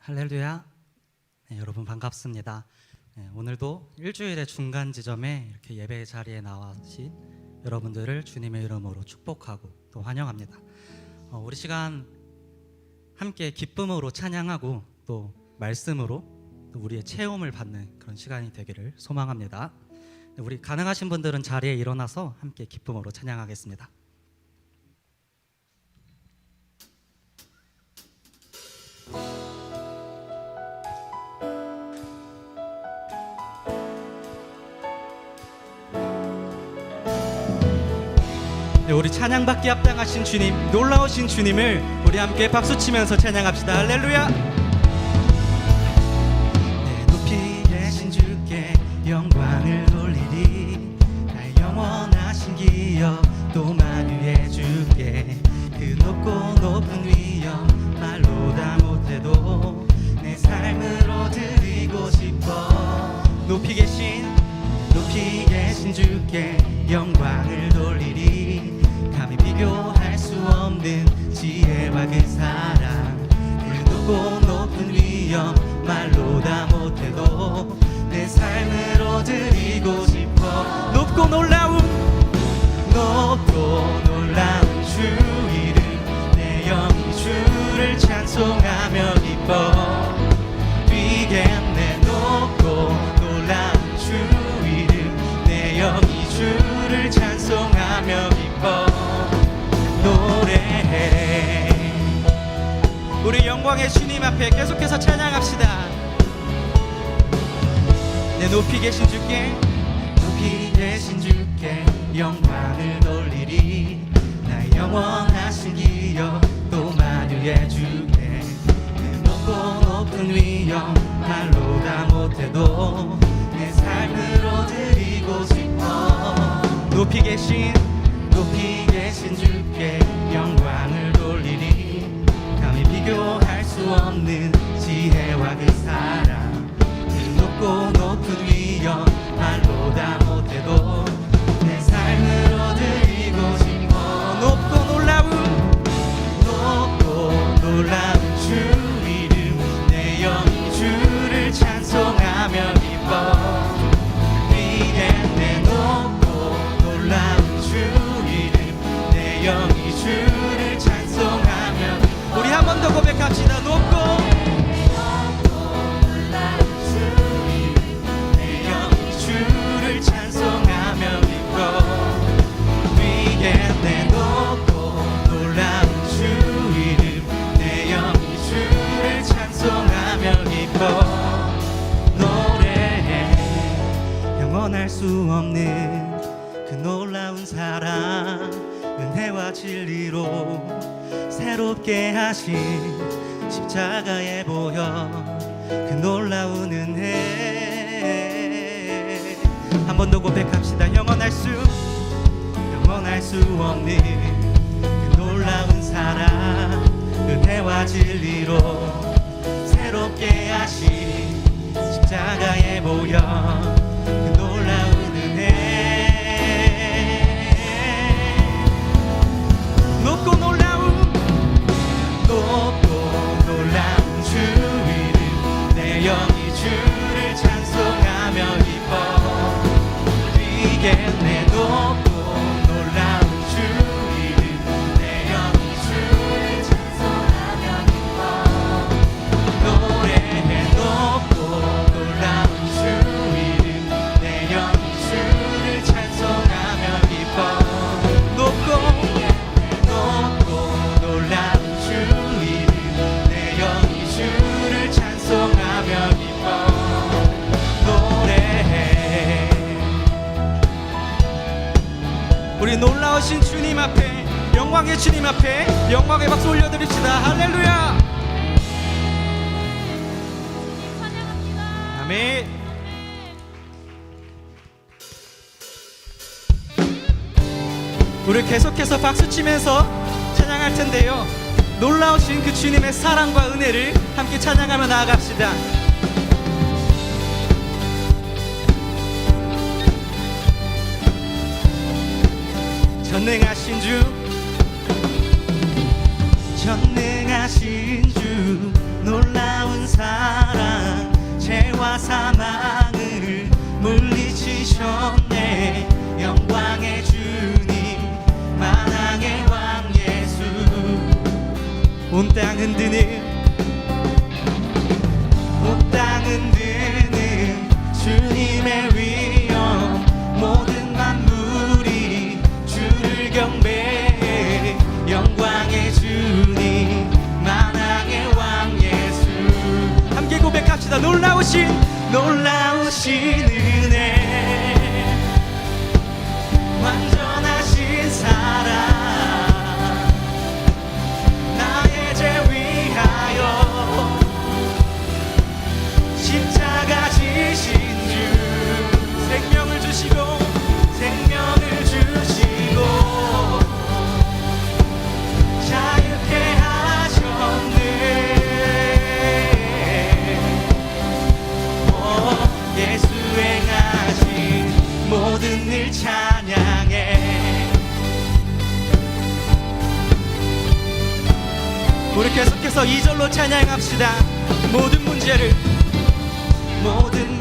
할렐루야. 여러분 반갑습니다. 오늘도 일주일의 중간 지점에 이렇게 예배 자리에 나와신 여러분들을 주님의 이름으로 축복하고 또 환영합니다. 우리 시간 함께 기쁨으로 찬양하고 또 말씀으로 또 우리의 체험을 받는 그런 시간이 되기를 소망합니다. 우리 가능하신 분들은 자리에 일어나서 함께 기쁨으로 찬양하겠습니다. 우리 찬양받기 합당하신 주님, 놀라우신 주님을 우리 함께 박수치면서 찬양합시다. 할렐루야. 내 높이 계신 주께 영광을 돌리리. 나의 영원하신 기업 또 만유해 주께. 그 높고 높은 위엄 말로 다 못해도 내 삶으로 드리고 싶어. 높이 계신 주께 영광을 돌리리. 감히 비교할 수 없는 지혜와 그 사랑. 그 높고 높은 위엄 말로 다 못해도 내 삶으로 드리고 싶어. 높고 놀라운 주 이름 내 영이 주를 찬송하며 기뻐. 뛰겠네. 높고 놀라운 주 이름 내 영이 주를 찬송하며 기뻐. 노래해. 우리 영광의 주님 앞에 계속해서 찬양합시다. 내 높이 계신 주께 영광을 돌리리. 나의 영원하신 기업 또 만유해 주께. 그 높고 높은 위엄 말로 다 못해도 내 삶으로 드리고 싶어. 높이 계신 주께 영광을 돌리리. 감히 비교할 수 없는 지혜와 그 사랑. 그 높고 높은 위엄 말로 다 못해도 내 삶으로 드리고 싶어. 높고 놀라운 주 이름 내 영이 주를 찬송하며 기뻐. 뛰겠네. 높고 놀라운 주 이름 내 영이 주를 찬송하며. 우리 한 번 더 고백합시다. 높고 놀라운 주 이름 내 영이 주를 찬송하며 기뻐. 뛰겠네. 높고 놀라운 주 이름 내 영이 주를 찬송하며 기뻐. 노래해. 영원할 수 없는 그 놀라운 사랑. 은혜와 진리로 새롭게 하신 십자가의 보혈. 그 놀라운 은혜. 한 번 더 고백합시다. 영원할 수 없는 그 놀라운 사랑. 은혜와 진리로 새롭게 하신 십자가의 보혈. 그 놀라운 은혜. 높고 놀라운 주 이름 내 영이 주를 찬송하며 기뻐. 뛰겠네. 높고 놀라운 주 이름 내 영이 주를 찬송하며 기뻐. 노래해. 높고 놀라운 주 이름 내 영이 주를 찬송하며 기뻐. 높고 놀라운 주 이름 내 영이 주를 찬송하며 기뻐. 노래해. 우리 놀라우신 주님 앞에, 영광의 주님 앞에 영광의 박수 올려드립시다. 할렐루야. 아멘. 우리 계속해서 박수치면서 찬양할 텐데요. 놀라우신 그 주님의 사랑과 은혜를 함께 찬양하며 나아갑시다. 전능하신 주 놀라운 사랑 죄와 사망을 물리치셨네. 영광의 주님 만왕의 왕 예수. 온 땅 흔드는 주님의 위엄. 모든 만물이 주를 경배해. 영광의 주님 만왕의 왕 예수. 함께 고백합시다. 놀라우신 은혜, 완전하신 사랑, 나의 죄 위하여 십자가 지신 주. 생명을 주시고 자유케 하셨네. 예수 행하신 모든 일 찬양해. 우리 계속해서 2절로 찬양합시다. 모든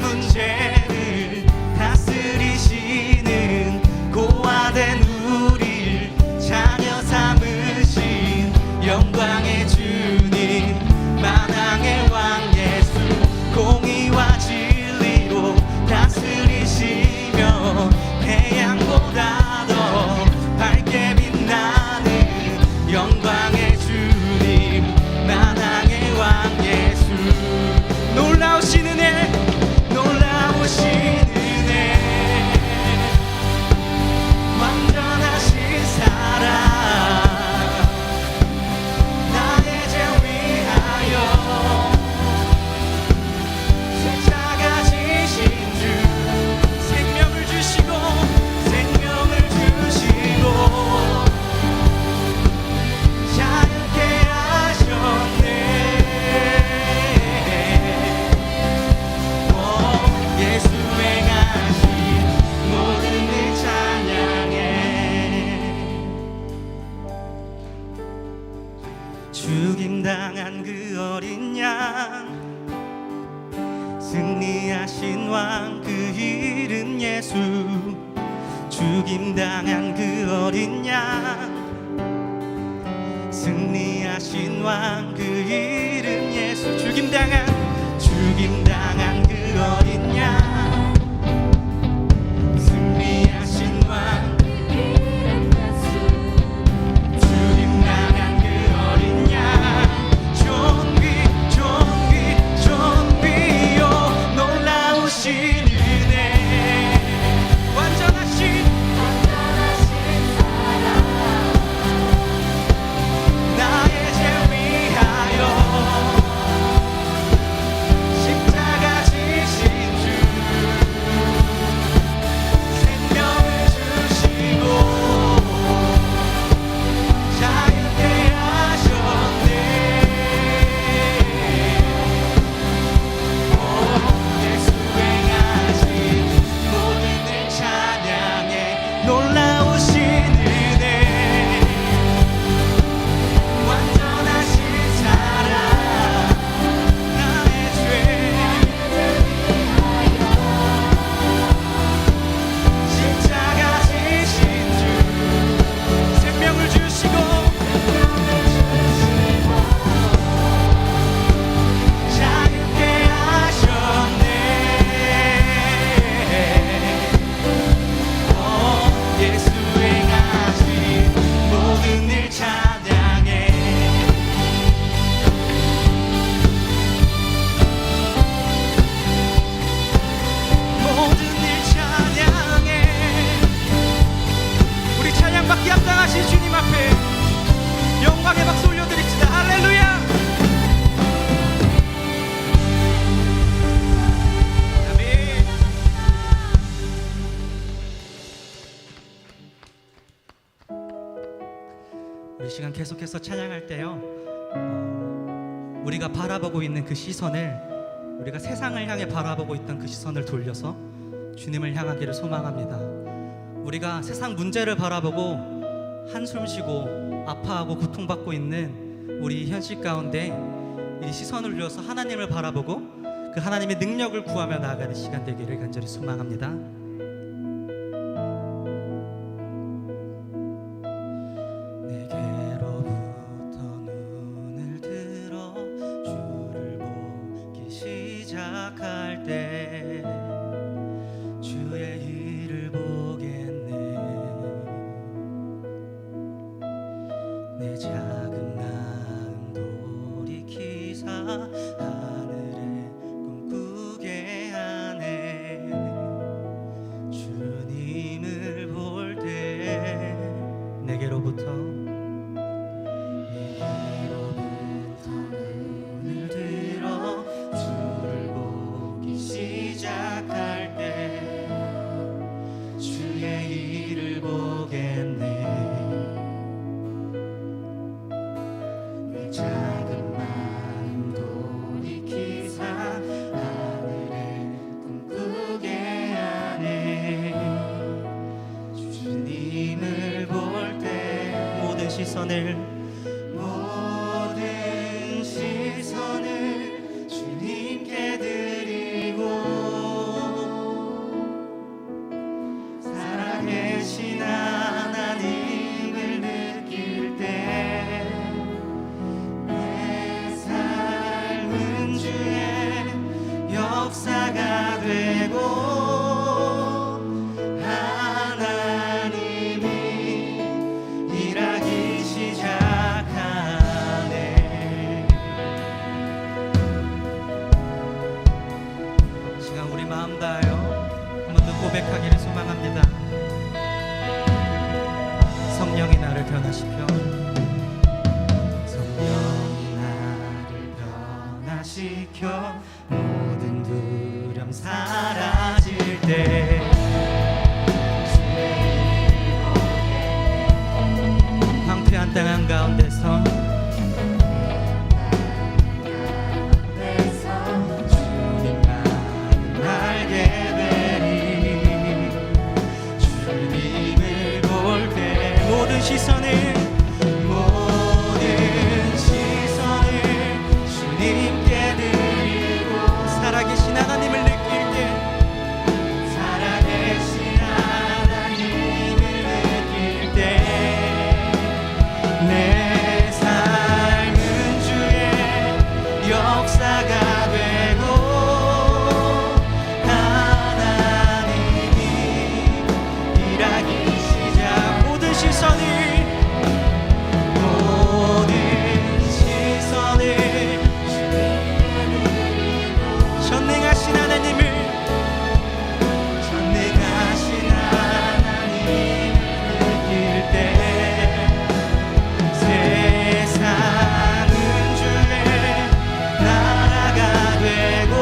문제를 다스리시는 고아된 우릴 자녀 삼으신 영광의 주님 만왕의 왕 예수. 공의와 진리로 다스리시며 태양보다 더 밝게 빛나는 영광의 주님 만왕의 왕 예수. 놀라우신 은혜, 완전하신 사랑, 나의 죄 위하여 십자가 지신 주. 생명을 주시고 자유케 하셨네. 예수 행하신 모든 일 찬양해. 죽임당한 그 어린 양, 승리하신 왕 그 이름 예수. 죽임당한 그 어린 양, 승리하신 왕 그 이름 예수. 죽임당한 그 어린 양, 승리하신 왕 그 이름 예수. 죽임당한 그 어린 양, 존귀요 놀라우신 은혜, 완전하신 사랑, 나의 죄 위하여 십자가 지신 주. 생명을 주시고 자유케 하셨네. 예수 행하신 모든 일 찬양해. 놀라우신 은혜, 완전하신 사랑, 나의 죄 십자가 지신 주. 생명을 주시고 자유케 하셨네. 예수 행하신 모든 일 찬양해. 모든 일 찬양해. 우리 찬양받기 합당하신 주님 앞에 영광의 박수 올려드립시다. 할렐루야. 아멘. 우리 시간 계속해서 찬양할 때요, 우리가 바라보고 있는 그 시선을, 우리가 세상을 향해 바라보고 있던 그 시선을 돌려서 주님을 향하기를 소망합니다. 우리가 세상 문제를 바라보고 한숨 쉬고 아파하고 고통받고 있는 우리 현실 가운데 이 시선을 들여서 하나님을 바라보고 그 하나님의 능력을 구하며 나아가는 시간 되기를 간절히 소망합니다. 내게로부터 눈을 들어 주를 보기 시작할 때 주의 일을 보겠네. 내 작은 마음 돌이키사 하늘에 꿈꾸게 하네. 주님을 볼 때 내게로부터 눈을 들어 주를 보기 시작할 때 주의 일을 보겠네. 내 작은 마음 돌이키사 하늘에 꿈꾸게 하네. 주님을 볼 때 모든 시선을 주님께 드리고 살아계신 하나님을 느낄 때 내 삶은 주의 역사가 되고 하나님이 일하기 시작하네. 시간 우리 마음 다하여 한 번 더 고백하기를 소망합니다. 성령이 나를 변화시켜 성령이 나를 변화시켜 모든 두려움 사라질 때 황폐한 땅 한가운데서 주님만을 알게 되리. 주님을 볼 때 모든 시선을 주님께 드리고 살아계신 하나님을 느낄 때 살아계신 하나님을 느낄 때 내 삶은 주의 역사가 되고 하나님이 일하기 시작. 모든 시선을 전능하신 하나님을 느낄 때 세상은 주의 나라가 되고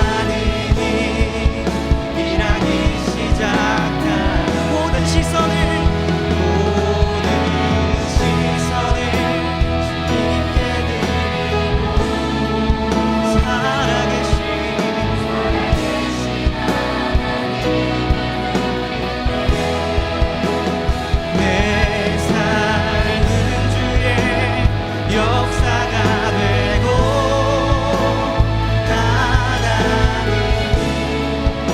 하나님이 일하기 시작한 모든 시선을 주님께 살아계신 내 삶은 주의 역사가 되고 하나님.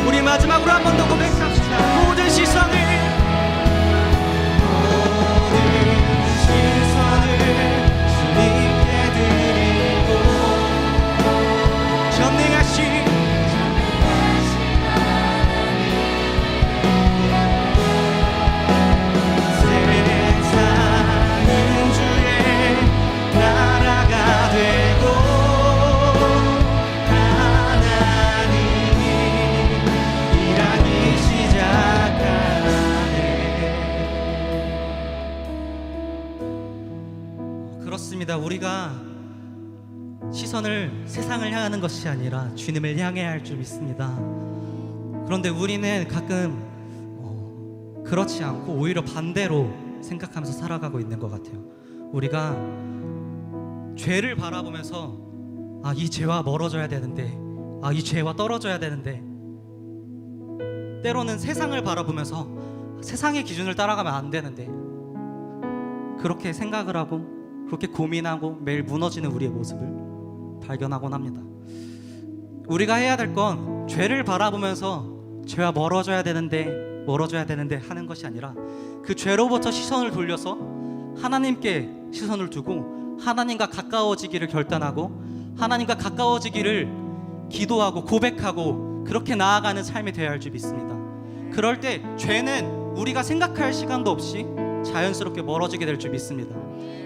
우리 마지막으로 한 번 더 고백합시다. 모든 시선을 주님께 드리고 전능하신 세상은 주의 나라가 되고 하나님이 일하기 시작하네. 그렇습니다. 우리가 시선을 세상을 향하는 것이 아니라 주님을 향해야 할 줄 믿습니다. 그런데 우리는 가끔 그렇지 않고 오히려 반대로 생각하면서 살아가고 있는 것 같아요. 우리가 죄를 바라보면서 이 죄와 멀어져야 되는데, 이 죄와 떨어져야 되는데, 때로는 세상을 바라보면서 세상의 기준을 따라가면 안 되는데 그렇게 생각을 하고 그렇게 고민하고 매일 무너지는 우리의 모습을 발견하곤 합니다. 우리가 해야 될 건 죄를 바라보면서 죄와 멀어져야 되는데 하는 것이 아니라 그 죄로부터 시선을 돌려서 하나님께 시선을 두고 하나님과 가까워지기를 결단하고 하나님과 가까워지기를 기도하고 고백하고 그렇게 나아가는 삶이 되어야 할 줄 믿습니다. 그럴 때 죄는 우리가 생각할 시간도 없이 자연스럽게 멀어지게 될 줄 믿습니다.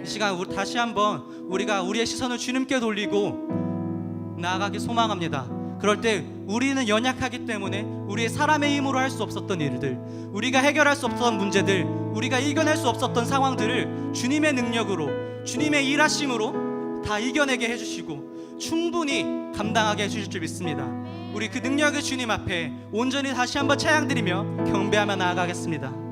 이 시간 다시 한번 우리가 우리의 시선을 주님께 돌리고 나아가기 소망합니다. 그럴 때 우리는 연약하기 때문에 우리의 사람의 힘으로 할 수 없었던 일들, 우리가 해결할 수 없었던 문제들, 우리가 이겨낼 수 없었던 상황들을 주님의 능력으로, 주님의 일하심으로 다 이겨내게 해주시고 충분히 감당하게 해주실 줄 믿습니다. 우리 그 능력의 주님 앞에 온전히 다시 한번 찬양드리며 경배하며 나아가겠습니다.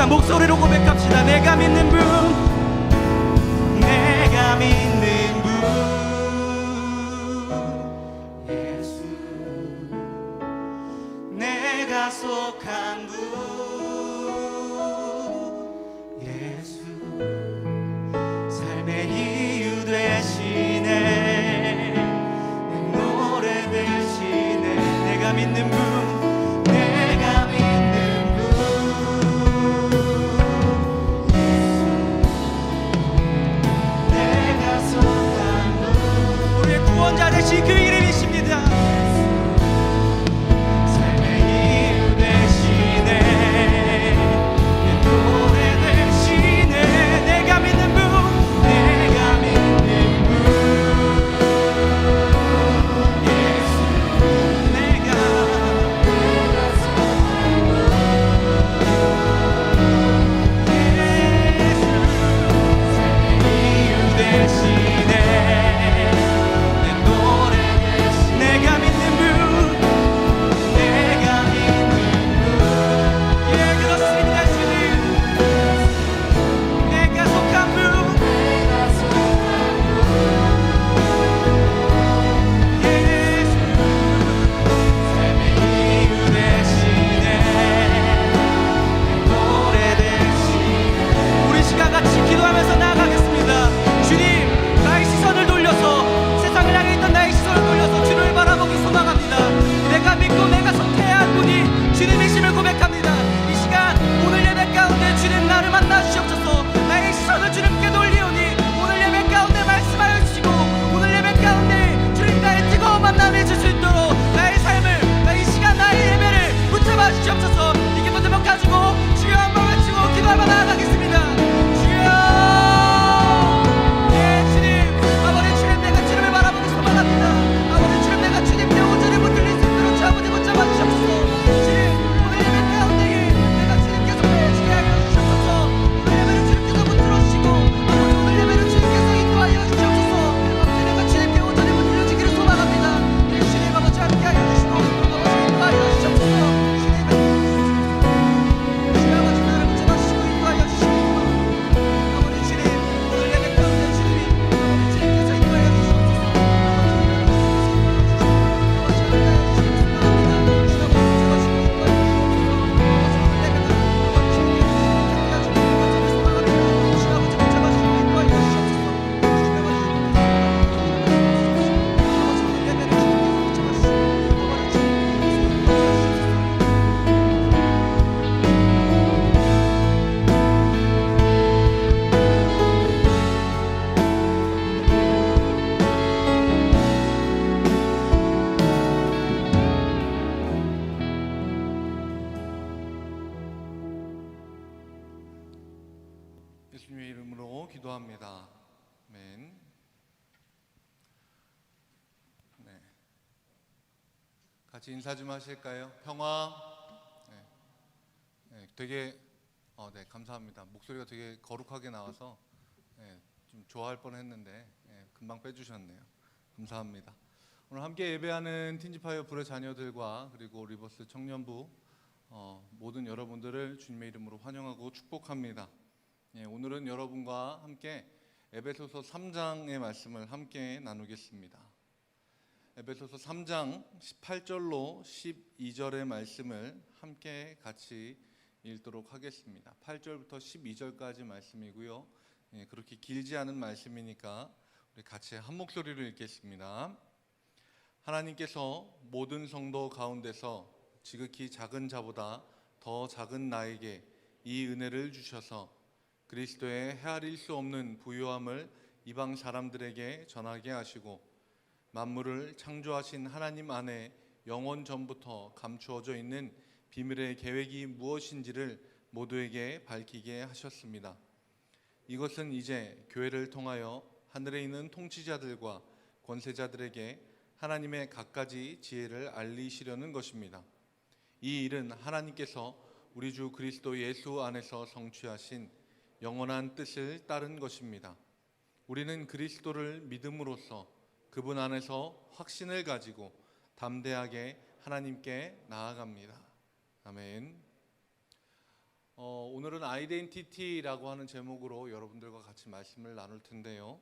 목소리로 고백합시다. 내가 믿는 분, 내가 믿는 분, 예수, 내가 속한 분, 예수, 삶의 이유 되시네, 내 노래 되시네. 내가 믿는 분, 그 이름이십니다. 삶의 이유 되시네, 예수님의 이름으로 기도합니다. 아멘. 네. 같이 인사 좀 하실까요? 평화. 네. 네, 되게 네, 감사합니다. 목소리가 되게 거룩하게 나와서 좀 좋아할 뻔했는데 금방 빼주셨네요. 감사합니다. 오늘 함께 예배하는 틴지파이어 불의 자녀들과 그리고 리버스 청년부 모든 여러분들을 주님의 이름으로 환영하고 축복합니다. 오늘은 여러분과 함께 에베소서 3장의 말씀을 함께 나누겠습니다. 에베소서 3장 18절로 12절의 말씀을 함께 같이 읽도록 하겠습니다. 8절부터 12절까지 말씀이고요. 그렇게 길지 않은 말씀이니까 우리 같이 한 목소리로 읽겠습니다. 하나님께서 모든 성도 가운데서 지극히 작은 자보다 더 작은 나에게 이 은혜를 주셔서 그리스도의 헤아릴 수 없는 부요함을 이방 사람들에게 전하게 하시고 만물을 창조하신 하나님 안에 영원 전부터 감추어져 있는 비밀의 계획이 무엇인지를 모두에게 밝히게 하셨습니다. 이것은 이제 교회를 통하여 하늘에 있는 통치자들과 권세자들에게 하나님의 갖가지 지혜를 알리시려는 것입니다. 이 일은 하나님께서 우리 주 그리스도 예수 안에서 성취하신 영원한 뜻을 따른 것입니다. 우리는 그리스도를 믿음으로써 그분 안에서 확신을 가지고 담대하게 하나님께 나아갑니다. 아멘. 오늘은 아이덴티티라고 하는 제목으로 여러분들과 같이 말씀을 나눌 텐데요.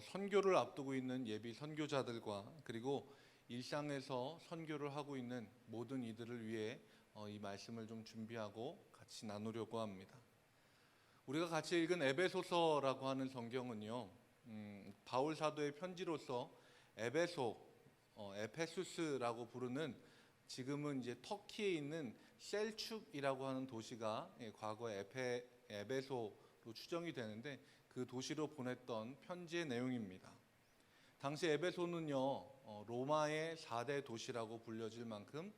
선교를 앞두고 있는 예비 선교자들과 그리고 일상에서 선교를 하고 있는 모든 이들을 위해 이 말씀을 좀 준비하고 같이 나누려고 합니다. 우리가 같이 읽은 에베소서라고 하는 성경은요, 바울 사도의 편지로서 에페수스라고 부르는 지금은 이제 터키에 있는 셀축이라고 하는 도시가 과거에 에베소로 추정이 되는데 그 도시로 보냈던 편지의 내용입니다. 당시 에베소는요 로마의 4대 도시라고 불려질 만큼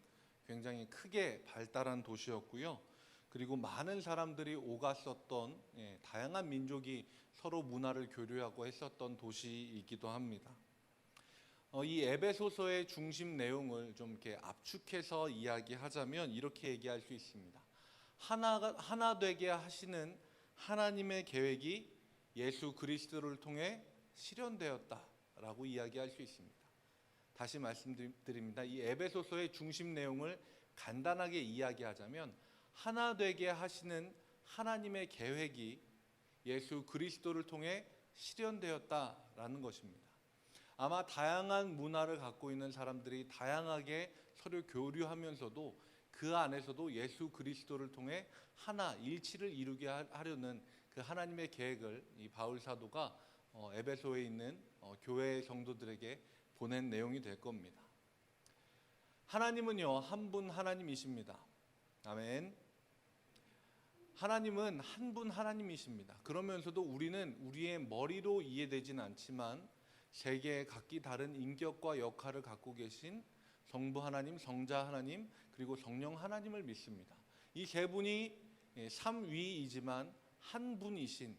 굉장히 크게 발달한 도시였고요. 그리고 많은 사람들이 오갔었던 다양한 민족이 서로 문화를 교류하고 했었던 도시이기도 합니다. 이 에베소서의 중심 내용을 좀 이렇게 압축해서 이야기하자면 이렇게 얘기할 수 있습니다. 하나 되게 하시는 하나님의 계획이 예수 그리스도를 통해 실현되었다라고 이야기할 수 있습니다. 다시 말씀드립니다. 이 에베소서의 중심 내용을 간단하게 이야기하자면 하나 되게 하시는 하나님의 계획이 예수 그리스도를 통해 실현되었다라는 것입니다. 아마 다양한 문화를 갖고 있는 사람들이 다양하게 서로 교류하면서도 그 안에서도 예수 그리스도를 통해 하나 일치를 이루게 하려는 그 하나님의 계획을 이 바울 사도가 에베소에 있는 교회 성도들에게 보낸 내용이 될 겁니다. 하나님은요 한 분 하나님이십니다. 아멘. 하나님은 한 분 하나님이십니다. 그러면서도 우리는 우리의 머리로 이해되지는 않지만 세 개의 각기 다른 인격과 역할을 갖고 계신 성부 하나님, 성자 하나님, 그리고 성령 하나님을 믿습니다. 이 세 분이 삼위이지만 한 분이신,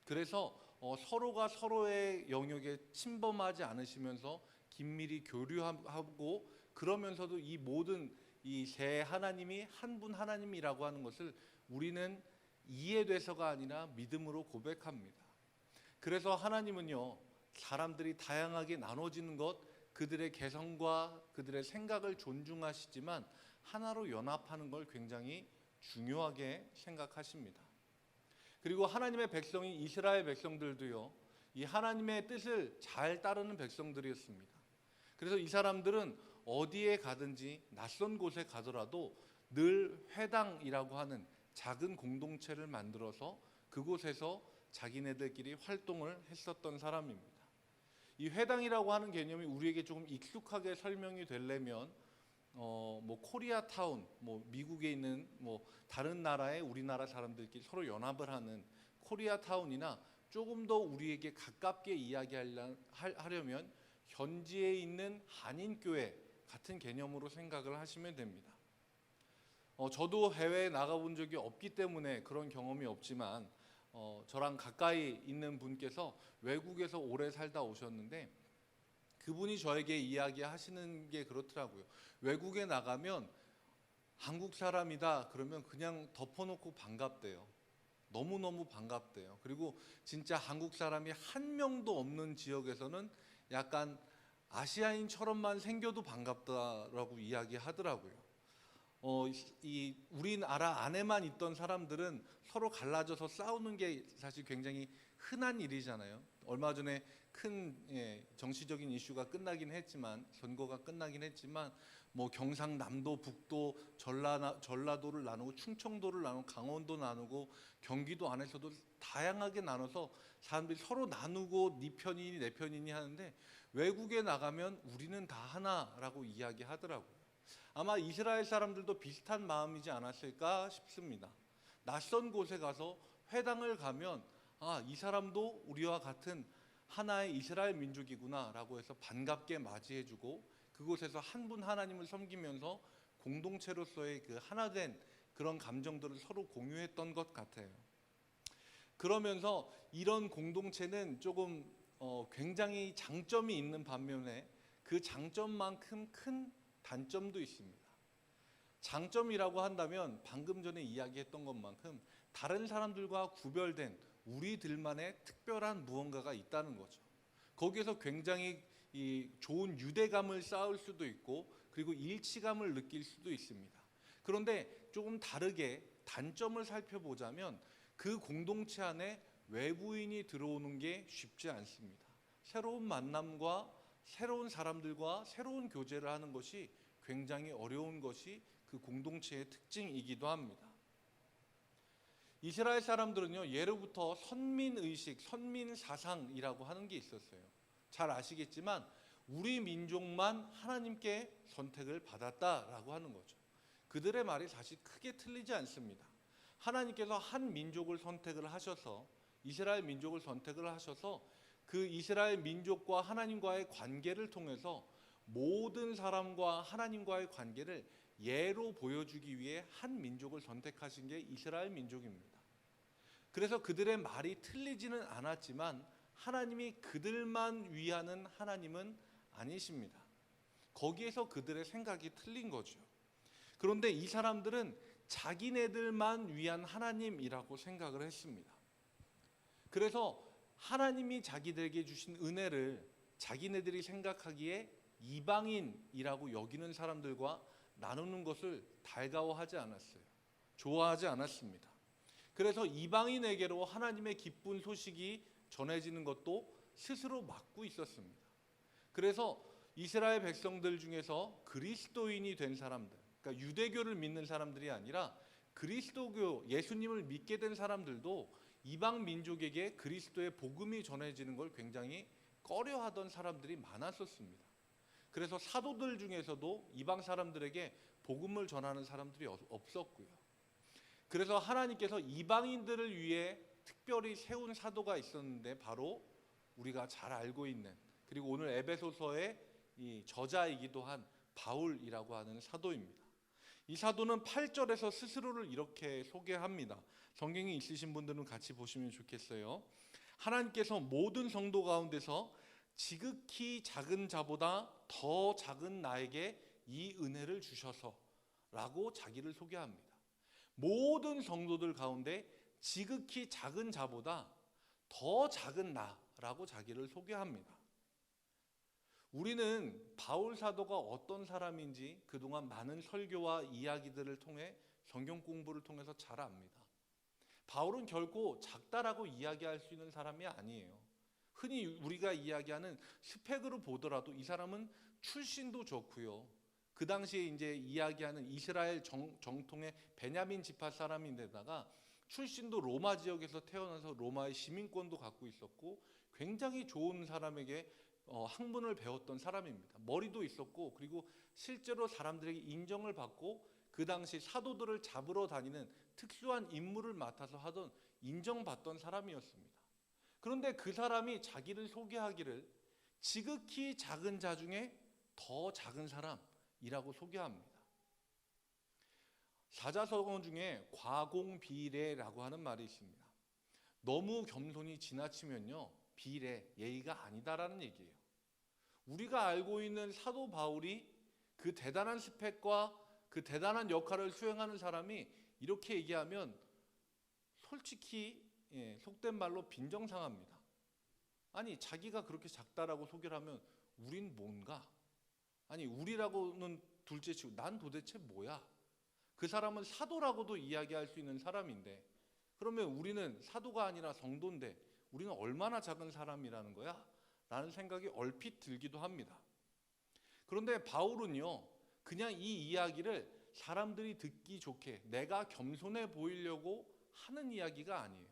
그래서 서로가 서로의 영역에 침범하지 않으시면서 긴밀히 교류하고 그러면서도 이 모든 이 세 하나님이 한 분 하나님이라고 하는 것을 우리는 이해돼서가 아니라 믿음으로 고백합니다. 그래서 하나님은요 사람들이 다양하게 나눠지는 것, 그들의 개성과 그들의 생각을 존중하시지만 하나로 연합하는 걸 굉장히 중요하게 생각하십니다. 그리고 하나님의 백성인 이스라엘 백성들도요 이 하나님의 뜻을 잘 따르는 백성들이었습니다. 그래서 이 사람들은 어디에 가든지 낯선 곳에 가더라도 늘 회당이라고 하는 작은 공동체를 만들어서 그곳에서 자기네들끼리 활동을 했었던 사람입니다. 이 회당이라고 하는 개념이 우리에게 조금 익숙하게 설명이 되려면 코리아타운, 미국에 있는 다른 나라의 우리나라 사람들끼리 서로 연합을 하는 코리아타운이나 조금 더 우리에게 가깝게 이야기하려면 현지에 있는 한인교회 같은 개념으로 생각을 하시면 됩니다. 저도 해외에 나가본 적이 없기 때문에 그런 경험이 없지만 저랑 가까이 있는 분께서 외국에서 오래 살다 오셨는데 그분이 저에게 이야기하시는 게 그렇더라고요. 외국에 나가면 한국 사람이다 그러면 그냥 덮어놓고 반갑대요. 너무너무 반갑대요. 그리고 진짜 한국 사람이 한 명도 없는 지역에서는 약간 아시아인처럼만 생겨도 반갑다라고 이야기하더라고요. 이 우리나라 안에만 있던 사람들은 서로 갈라져서 싸우는 게 사실 굉장히 흔한 일이잖아요. 얼마 전에 큰 정치적인 이슈가 끝나긴 했지만, 선거가 끝나긴 했지만, 뭐 경상남도, 북도, 전라도를 나누고 충청도를 나누고 강원도 나누고 경기도 안에서도 다양하게 나눠서 사람들이 서로 나누고 네 편이니 내 편이니 하는데 외국에 나가면 우리는 다 하나라고 이야기하더라고요. 아마 이스라엘 사람들도 비슷한 마음이지 않았을까 싶습니다. 낯선 곳에 가서 회당을 가면 이 사람도 우리와 같은 하나의 이스라엘 민족이구나라고 해서 반갑게 맞이해주고 그곳에서 한 분 하나님을 섬기면서 공동체로서의 그 하나된 그런 감정들을 서로 공유했던 것 같아요. 그러면서 이런 공동체는 조금 굉장히 장점이 있는 반면에 그 장점만큼 큰 단점도 있습니다. 장점이라고 한다면 방금 전에 이야기했던 것만큼 다른 사람들과 구별된 우리들만의 특별한 무언가가 있다는 거죠. 거기에서 굉장히 좋은 유대감을 쌓을 수도 있고 그리고 일치감을 느낄 수도 있습니다. 그런데 조금 다르게 단점을 살펴보자면 그 공동체 안에 외부인이 들어오는 게 쉽지 않습니다. 새로운 만남과 새로운 사람들과 새로운 교제를 하는 것이 굉장히 어려운 것이 그 공동체의 특징이기도 합니다. 이스라엘 사람들은요, 예로부터 선민의식, 선민사상이라고 하는 게 있었어요. 잘 아시겠지만 우리 민족만 하나님께 선택을 받았다라고 하는 거죠. 그들의 말이 사실 크게 틀리지 않습니다. 하나님께서 한 민족을 선택을 하셔서 이스라엘 민족을 선택을 하셔서 그 이스라엘 민족과 하나님과의 관계를 통해서 모든 사람과 하나님과의 관계를 예로 보여주기 위해 한 민족을 선택하신 게 이스라엘 민족입니다. 그래서 그들의 말이 틀리지는 않았지만 하나님이 그들만 위하는 하나님은 아니십니다. 거기에서 그들의 생각이 틀린 거죠. 그런데 이 사람들은 자기네들만 위한 하나님이라고 생각을 했습니다. 그래서 하나님이 자기들에게 주신 은혜를 자기네들이 생각하기에 이방인이라고 여기는 사람들과 나누는 것을 달가워하지 않았어요. 좋아하지 않았습니다. 그래서 이방인에게로 하나님의 기쁜 소식이 전해지는 것도 스스로 막고 있었습니다. 그래서 이스라엘 백성들 중에서 그리스도인이 된 사람들, 그러니까 유대교를 믿는 사람들이 아니라 그리스도교, 예수님을 믿게 된 사람들도 이방 민족에게 그리스도의 복음이 전해지는 걸 굉장히 꺼려하던 사람들이 많았었습니다. 그래서 사도들 중에서도 이방 사람들에게 복음을 전하는 사람들이 없었고요. 그래서 하나님께서 이방인들을 위해 특별히 세운 사도가 있었는데 바로 우리가 잘 알고 있는, 그리고 오늘 에베소서의 이 저자이기도 한 바울이라고 하는 사도입니다. 이 사도는 8절에서 스스로를 이렇게 소개합니다. 성경이 있으신 분들은 같이 보시면 좋겠어요. 하나님께서 모든 성도 가운데서 지극히 작은 자보다 더 작은 나에게 이 은혜를 주셔서 라고 자기를 소개합니다. 모든 성도들 가운데 지극히 작은 자보다 더 작은 나라고 자기를 소개합니다. 우리는 바울 사도가 어떤 사람인지 그동안 많은 설교와 이야기들을 통해 성경 공부를 통해서 잘 압니다. 바울은 결코 작다라고 이야기할 수 있는 사람이 아니에요. 흔히 우리가 이야기하는 스펙으로 보더라도 이 사람은 출신도 좋고요. 그 당시에 이제 이야기하는 이스라엘 정통의 베냐민 지파 사람인데다가 출신도 로마 지역에서 태어나서 로마의 시민권도 갖고 있었고 굉장히 좋은 사람에게 학문을 배웠던 사람입니다. 머리도 있었고 그리고 실제로 사람들에게 인정을 받고 그 당시 사도들을 잡으러 다니는 특수한 임무를 맡아서 하던 인정받던 사람이었습니다. 그런데 그 사람이 자기를 소개하기를 지극히 작은 자 중에 더 작은 사람이라고 소개합니다. 사자성어 중에 과공비례라고 하는 말이 있습니다. 너무 겸손이 지나치면요, 비례, 예의가 아니다라는 얘기예요. 우리가 알고 있는 사도 바울이 그 대단한 스펙과 그 대단한 역할을 수행하는 사람이 이렇게 얘기하면 솔직히 속된 말로 빈정상합니다. 아니, 자기가 그렇게 작다라고 소개를 하면 우린 뭔가? 아니, 우리라고는 둘째치고 난 도대체 뭐야? 그 사람은 사도라고도 이야기할 수 있는 사람인데, 그러면 우리는 사도가 아니라 성도인데 우리는 얼마나 작은 사람이라는 거야? 라는 생각이 얼핏 들기도 합니다. 그런데 바울은요, 그냥 이 이야기를 사람들이 듣기 좋게 내가 겸손해 보이려고 하는 이야기가 아니에요.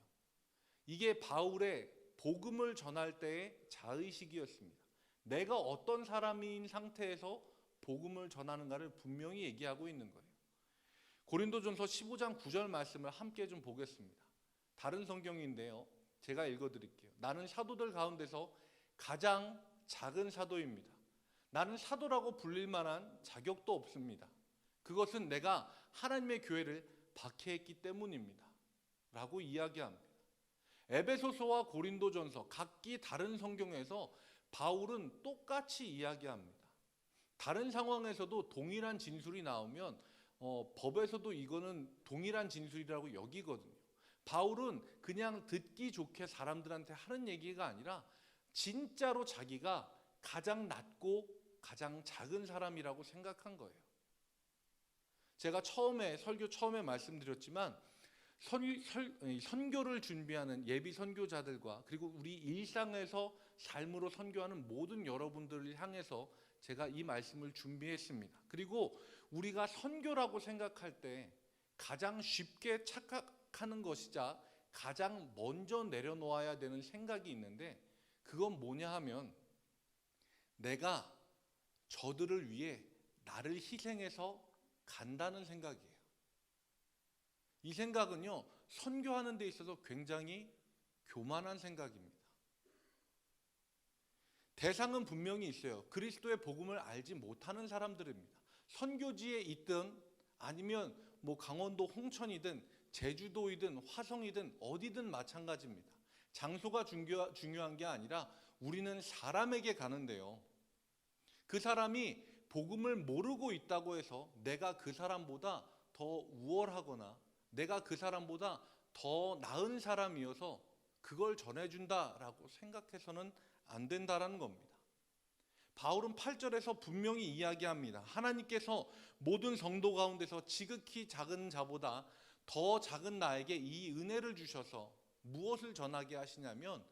이게 바울의 복음을 전할 때의 자의식이었습니다. 내가 어떤 사람인 상태에서 복음을 전하는가를 분명히 얘기하고 있는 거예요. 고린도전서 15장 9절 말씀을 함께 좀 보겠습니다. 다른 성경인데요, 제가 읽어드릴게요. 나는 사도들 가운데서 가장 작은 사도입니다. 나는 사도라고 불릴 만한 자격도 없습니다. 그것은 내가 하나님의 교회를 박해했기 때문입니다. 라고 이야기합니다. 에베소서와 고린도전서 각기 다른 성경에서 바울은 똑같이 이야기합니다. 다른 상황에서도 동일한 진술이 나오면 법에서도 이거는 동일한 진술이라고 여기거든요. 바울은 그냥 듣기 좋게 사람들한테 하는 얘기가 아니라 진짜로 자기가 가장 낮고 가장 작은 사람이라고 생각한 거예요. 제가 설교 처음에 말씀드렸지만 선교를 준비하는 예비 선교자들과 그리고 우리 일상에서 삶으로 선교하는 모든 여러분들을 향해서 제가 이 말씀을 준비했습니다. 그리고 우리가 선교라고 생각할 때 가장 쉽게 착각하는 것이자 가장 먼저 내려놓아야 되는 생각이 있는데, 그건 뭐냐 하면 내가 저들을 위해 나를 희생해서 간다는 생각이에요. 이 생각은요, 선교하는 데 있어서 굉장히 교만한 생각입니다. 대상은 분명히 있어요. 그리스도의 복음을 알지 못하는 사람들입니다. 선교지에 있든 아니면 강원도 홍천이든 제주도이든 화성이든 어디든 마찬가지입니다. 장소가 중요한 게 아니라 우리는 사람에게 가는데요, 그 사람이 복음을 모르고 있다고 해서 내가 그 사람보다 더 우월하거나 내가 그 사람보다 더 나은 사람이어서 그걸 전해준다라고 생각해서는 안 된다라는 겁니다. 바울은 8절에서 분명히 이야기합니다. 하나님께서 모든 성도 가운데서 지극히 작은 자보다 더 작은 나에게 이 은혜를 주셔서 무엇을 전하게 하시냐면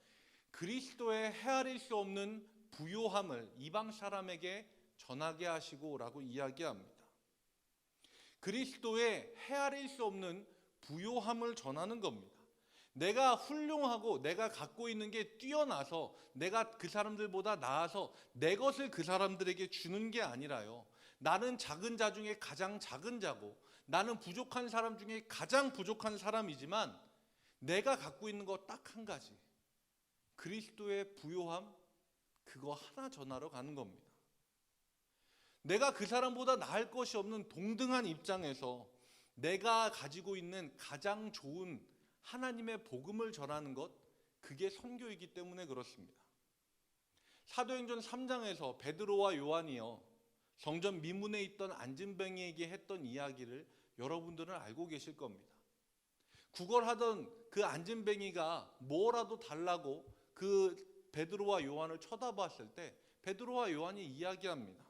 그리스도의 헤아릴 수 없는 부요함을 이방 사람에게 전하게 하시고 라고 이야기합니다. 그리스도의 헤아릴 수 없는 부요함을 전하는 겁니다. 내가 훌륭하고 내가 갖고 있는 게 뛰어나서 내가 그 사람들보다 나아서 내 것을 그 사람들에게 주는 게 아니라요, 나는 작은 자 중에 가장 작은 자고 나는 부족한 사람 중에 가장 부족한 사람이지만 내가 갖고 있는 거 딱 한 가지, 그리스도의 부요함, 그거 하나 전하러 가는 겁니다. 내가 그 사람보다 나을 것이 없는 동등한 입장에서 내가 가지고 있는 가장 좋은 하나님의 복음을 전하는 것, 그게 선교이기 때문에 그렇습니다. 사도행전 3장에서 베드로와 요한이요, 성전 미문에 있던 안진뱅이에게 했던 이야기를 여러분들은 알고 계실 겁니다. 구걸하던 그 안진뱅이가 뭐라도 달라고 그 베드로와 요한을 쳐다봤을 때 베드로와 요한이 이야기합니다.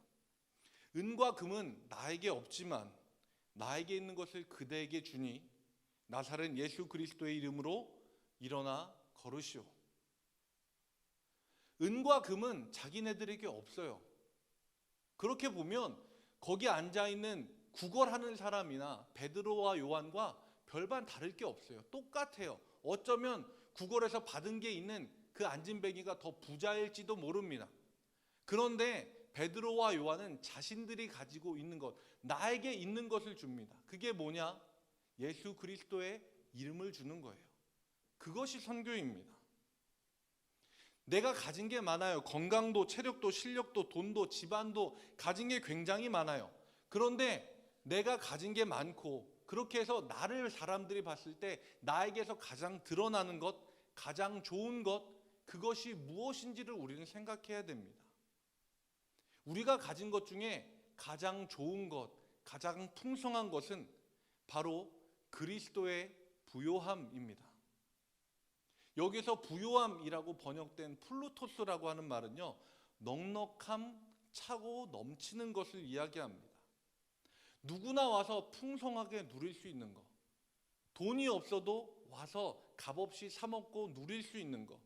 은과 금은 나에게 없지만 나에게 있는 것을 그대에게 주니 나사렛 예수 그리스도의 이름으로 일어나 걸으시오. 은과 금은 자기네들에게 없어요. 그렇게 보면 거기 앉아있는 구걸하는 사람이나 베드로와 요한과 별반 다를 게 없어요. 똑같아요. 어쩌면 구걸에서 받은 게 있는 그 안진뱅이가 더 부자일지도 모릅니다. 그런데 베드로와 요한은 자신들이 가지고 있는 것, 나에게 있는 것을 줍니다. 그게 뭐냐? 예수 그리스도의 이름을 주는 거예요. 그것이 선교입니다. 내가 가진 게 많아요. 건강도, 체력도, 실력도, 돈도, 집안도 가진 게 굉장히 많아요. 그런데 내가 가진 게 많고 그렇게 해서 나를 사람들이 봤을 때 나에게서 가장 드러나는 것, 가장 좋은 것, 그것이 무엇인지를 우리는 생각해야 됩니다. 우리가 가진 것 중에 가장 좋은 것, 가장 풍성한 것은 바로 그리스도의 부요함입니다. 여기서 부요함이라고 번역된 플루토스라고 하는 말은요, 넉넉함, 차고 넘치는 것을 이야기합니다. 누구나 와서 풍성하게 누릴 수 있는 것, 돈이 없어도 와서 값없이 사 먹고 누릴 수 있는 것,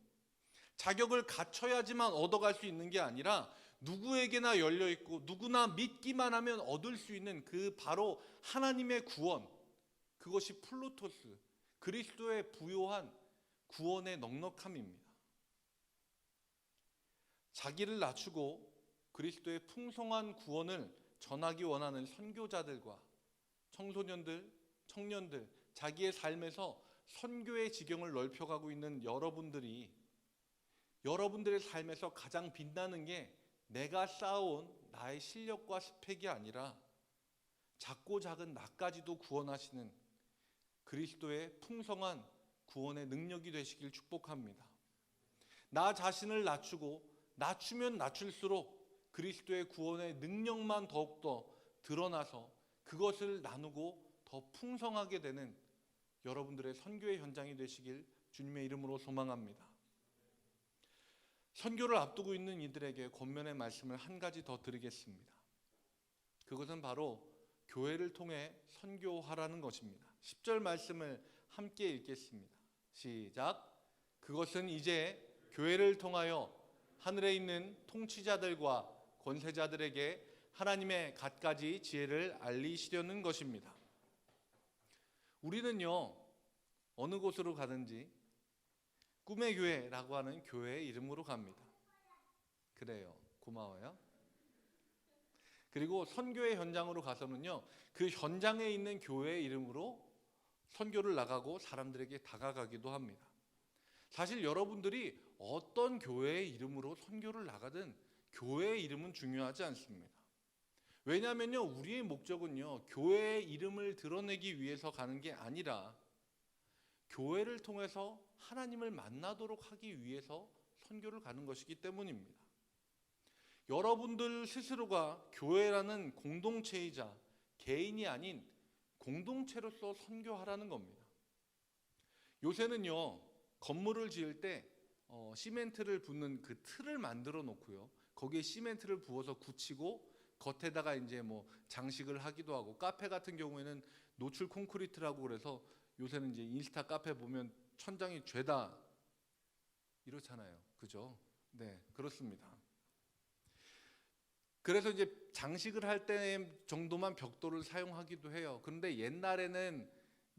자격을 갖춰야지만 얻어갈 수 있는 게 아니라 누구에게나 열려 있고 누구나 믿기만 하면 얻을 수 있는 그 바로 하나님의 구원, 그것이 플루토스, 그리스도의 부요한 구원의 넉넉함입니다. 자기를 낮추고 그리스도의 풍성한 구원을 전하기 원하는 선교자들과 청소년들, 청년들, 자기의 삶에서 선교의 지경을 넓혀가고 있는 여러분들이 여러분들의 삶에서 가장 빛나는 게 내가 쌓아온 나의 실력과 스펙이 아니라 작고 작은 나까지도 구원하시는 그리스도의 풍성한 구원의 능력이 되시길 축복합니다. 나 자신을 낮추고 낮추면 낮출수록 그리스도의 구원의 능력만 더욱더 드러나서 그것을 나누고 더 풍성하게 되는 여러분들의 선교의 현장이 되시길 주님의 이름으로 소망합니다. 선교를 앞두고 있는 이들에게 권면의 말씀을 한 가지 더 드리겠습니다. 그것은 바로 교회를 통해 선교하라는 것입니다. 10절 말씀을 함께 읽겠습니다. 시작. 그것은 이제 교회를 통하여 하늘에 있는 통치자들과 권세자들에게 하나님의 갖가지 지혜를 알리시려는 것입니다. 우리는요, 어느 곳으로 가든지 꿈의 교회라고 하는 교회의 이름으로 갑니다. 그래요. 고마워요. 그리고 선교의 현장으로 가서는요, 그 현장에 있는 교회의 이름으로 선교를 나가고 사람들에게 다가가기도 합니다. 사실 여러분들이 어떤 교회의 이름으로 선교를 나가든 교회의 이름은 중요하지 않습니다. 왜냐하면요, 우리의 목적은요, 교회의 이름을 드러내기 위해서 가는 게 아니라 교회를 통해서 하나님을 만나도록 하기 위해서 선교를 가는 것이기 때문입니다. 여러분들 스스로가 교회라는 공동체이자 개인이 아닌 공동체로서 선교하라는 겁니다. 요새는요, 건물을 지을 때 시멘트를 붓는 그 틀을 만들어 놓고요, 거기에 시멘트를 부어서 굳히고 겉에다가 이제 뭐 장식을 하기도 하고, 카페 같은 경우에는 노출 콘크리트라고 그래서 요새는 이제 인스타 카페 보면 천장이 죄다 이렇잖아요. 그죠? 네, 그렇습니다. 그래서 이제 장식을 할 때 정도만 벽돌을 사용하기도 해요. 그런데 옛날에는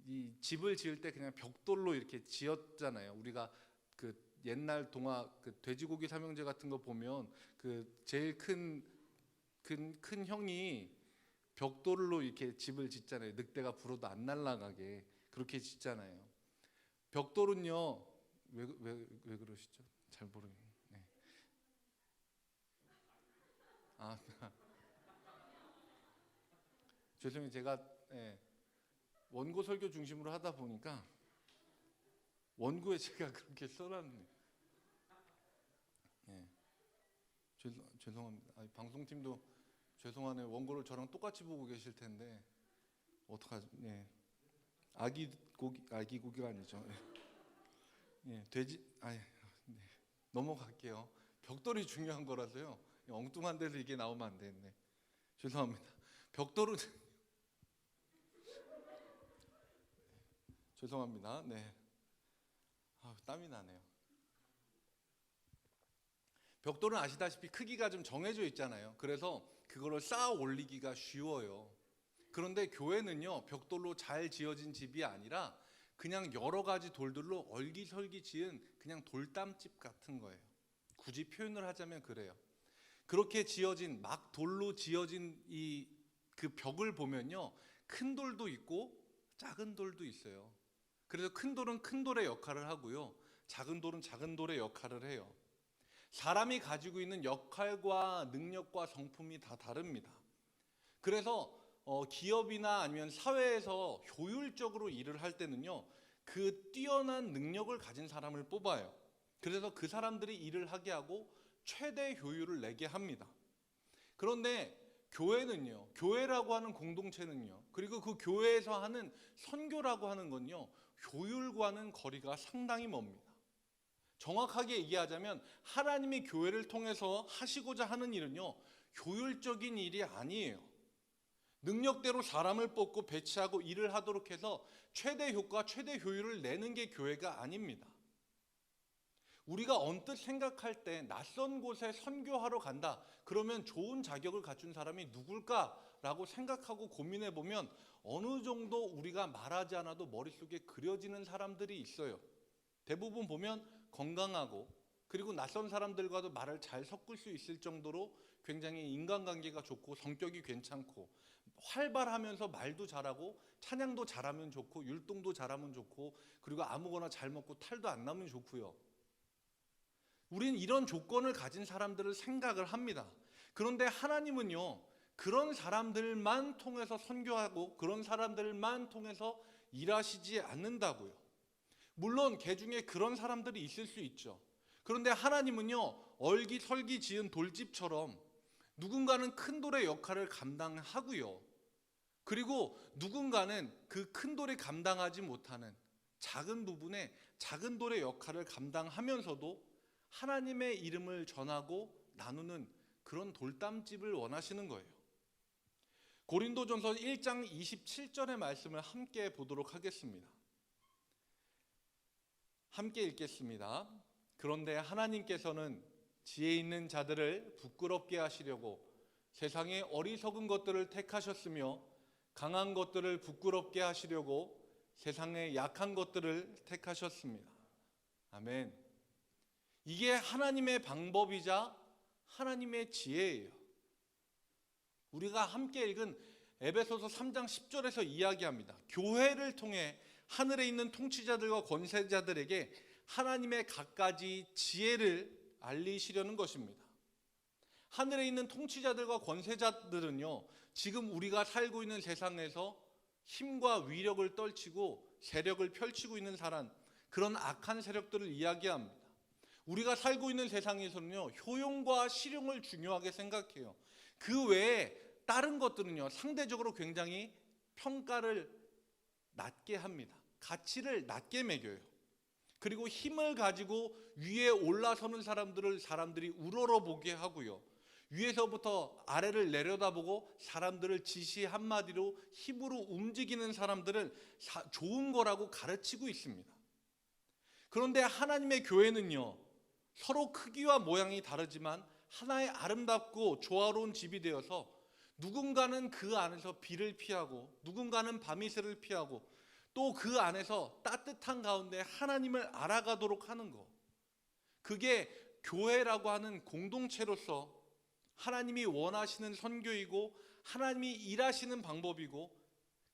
이 집을 지을 때 그냥 벽돌로 이렇게 지었잖아요. 우리가 그 옛날 동화 그 돼지고기 삼형제 같은 거 보면 그 제일 큰 형이 벽돌로 이렇게 집을 짓잖아요. 늑대가 불어도 안 날아가게 그렇게 짓잖아요. 벽돌은요, 왜 그러시죠? 잘 모르겠네요. 네. 죄송해요. 제가 원고 설교 중심으로 하다 보니까 원고에 제가 그렇게 써놨네요. 죄송합니다. 방송팀도 죄송하네요. 원고를 저랑 똑같이 보고 계실 텐데 어떡하죠? 아기 고기가 아니죠. 돼지. 넘어갈게요. 벽돌이 중요한 거라서요. 엉뚱한 데서 이게 나오면 안 되겠네. 죄송합니다. 벽돌은 죄송합니다. 네. 땀이 나네요. 벽돌은 아시다시피 크기가 좀 정해져 있잖아요. 그래서 그거를 쌓아 올리기가 쉬워요. 그런데 교회는요, 벽돌로 잘 지어진 집이 아니라 그냥 여러 가지 돌들로 얼기설기 지은 그냥 돌담집 같은 거예요. 굳이 표현을 하자면 그래요. 그렇게 지어진 막 돌로 지어진 그 벽을 보면요, 큰 돌도 있고 작은 돌도 있어요. 그래서 큰 돌은 큰 돌의 역할을 하고요, 작은 돌은 작은 돌의 역할을 해요. 사람이 가지고 있는 역할과 능력과 성품이 다 다릅니다. 그래서 기업이나 아니면 사회에서 효율적으로 일을 할 때는요, 그 뛰어난 능력을 가진 사람을 뽑아요. 그래서 그 사람들이 일을 하게 하고 최대 효율을 내게 합니다. 그런데 교회는요, 교회라고 하는 공동체는요, 그리고 그 교회에서 하는 선교라고 하는 건요, 효율과는 거리가 상당히 멉니다. 정확하게 얘기하자면 하나님이 교회를 통해서 하시고자 하는 일은요, 효율적인 일이 아니에요. 능력대로 사람을 뽑고 배치하고 일을 하도록 해서 최대 효과, 최대 효율을 내는 게 교회가 아닙니다. 우리가 언뜻 생각할 때 낯선 곳에 선교하러 간다. 그러면 좋은 자격을 갖춘 사람이 누굴까라고 생각하고 고민해 보면 어느 정도 우리가 말하지 않아도 머릿속에 그려지는 사람들이 있어요. 대부분 보면 건강하고 그리고 낯선 사람들과도 말을 잘 섞을 수 있을 정도로 굉장히 인간관계가 좋고 성격이 괜찮고 활발하면서 말도 잘하고 찬양도 잘하면 좋고 율동도 잘하면 좋고 그리고 아무거나 잘 먹고 탈도 안 나면 좋고요. 우린 이런 조건을 가진 사람들을 생각을 합니다. 그런데 하나님은요, 그런 사람들만 통해서 선교하고 그런 사람들만 통해서 일하시지 않는다고요. 물론 개 중에 그런 사람들이 있을 수 있죠. 그런데 하나님은요, 얼기설기 지은 돌집처럼 누군가는 큰 돌의 역할을 감당하고요. 그리고 누군가는 그 큰 돌이 감당하지 못하는 작은 부분에 작은 돌의 역할을 감당하면서도 하나님의 이름을 전하고 나누는 그런 돌담집을 원하시는 거예요. 고린도전서 1장 27절의 말씀을 함께 보도록 하겠습니다. 함께 읽겠습니다. 그런데 하나님께서는 지혜 있는 자들을 부끄럽게 하시려고 세상의 어리석은 것들을 택하셨으며 강한 것들을 부끄럽게 하시려고 세상의 약한 것들을 택하셨습니다. 아멘. 이게 하나님의 방법이자 하나님의 지혜예요. 우리가 함께 읽은 에베소서 3장 10절에서 이야기합니다. 교회를 통해 하늘에 있는 통치자들과 권세자들에게 하나님의 갖가지 지혜를 알리시려는 것입니다. 하늘에 있는 통치자들과 권세자들은요, 지금 우리가 살고 있는 세상에서 힘과 위력을 떨치고 세력을 펼치고 있는 사람, 그런 악한 세력들을 이야기합니다. 우리가 살고 있는 세상에서는요, 효용과 실용을 중요하게 생각해요. 그 외에 다른 것들은요, 상대적으로 굉장히 평가를 낮게 합니다. 가치를 낮게 매겨요. 그리고 힘을 가지고 위에 올라서는 사람들이 우러러보게 하고요. 위에서부터 아래를 내려다보고 사람들을 지시 한마디로 힘으로 움직이는 사람들을 좋은 거라고 가르치고 있습니다. 그런데 하나님의 교회는요, 서로 크기와 모양이 다르지만 하나의 아름답고 조화로운 집이 되어서 누군가는 그 안에서 비를 피하고 누군가는 밤이슬을 피하고 또 그 안에서 따뜻한 가운데 하나님을 알아가도록 하는 것, 그게 교회라고 하는 공동체로서 하나님이 원하시는 선교이고 하나님이 일하시는 방법이고,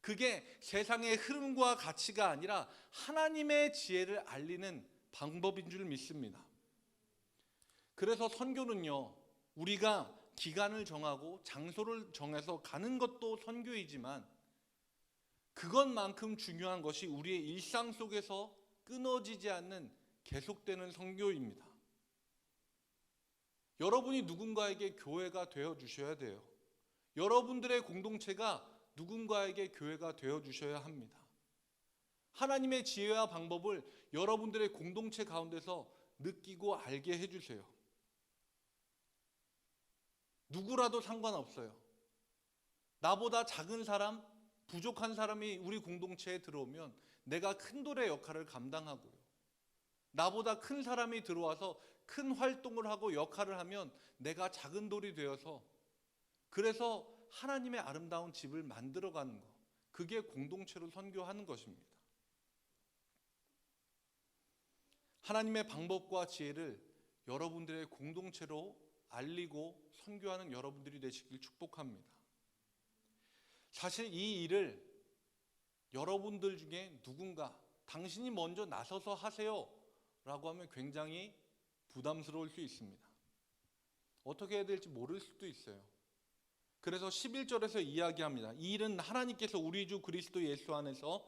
그게 세상의 흐름과 가치가 아니라 하나님의 지혜를 알리는 방법인 줄 믿습니다. 그래서 선교는요, 우리가 기간을 정하고 장소를 정해서 가는 것도 선교이지만 그것만큼 중요한 것이 우리의 일상 속에서 끊어지지 않는 계속되는 선교입니다. 여러분이 누군가에게 교회가 되어 주셔야 돼요. 여러분들의 공동체가 누군가에게 교회가 되어 주셔야 합니다. 하나님의 지혜와 방법을 여러분들의 공동체 가운데서 느끼고 알게 해주세요. 누구라도 상관없어요. 나보다 작은 사람, 부족한 사람이 우리 공동체에 들어오면 내가 큰 돌의 역할을 감당하고요. 나보다 큰 사람이 들어와서 큰 활동을 하고 역할을 하면 내가 작은 돌이 되어서, 그래서 하나님의 아름다운 집을 만들어가는 것, 그게 공동체로 선교하는 것입니다. 하나님의 방법과 지혜를 여러분들의 공동체로 알리고 선교하는 여러분들이 되시길 축복합니다. 사실 이 일을 여러분들 중에 누군가 당신이 먼저 나서서 하세요 라고 하면 굉장히 부담스러울 수 있습니다. 어떻게 해야 될지 모를 수도 있어요. 그래서 11절에서 이야기합니다. 이 일은 하나님께서 우리 주 그리스도 예수 안에서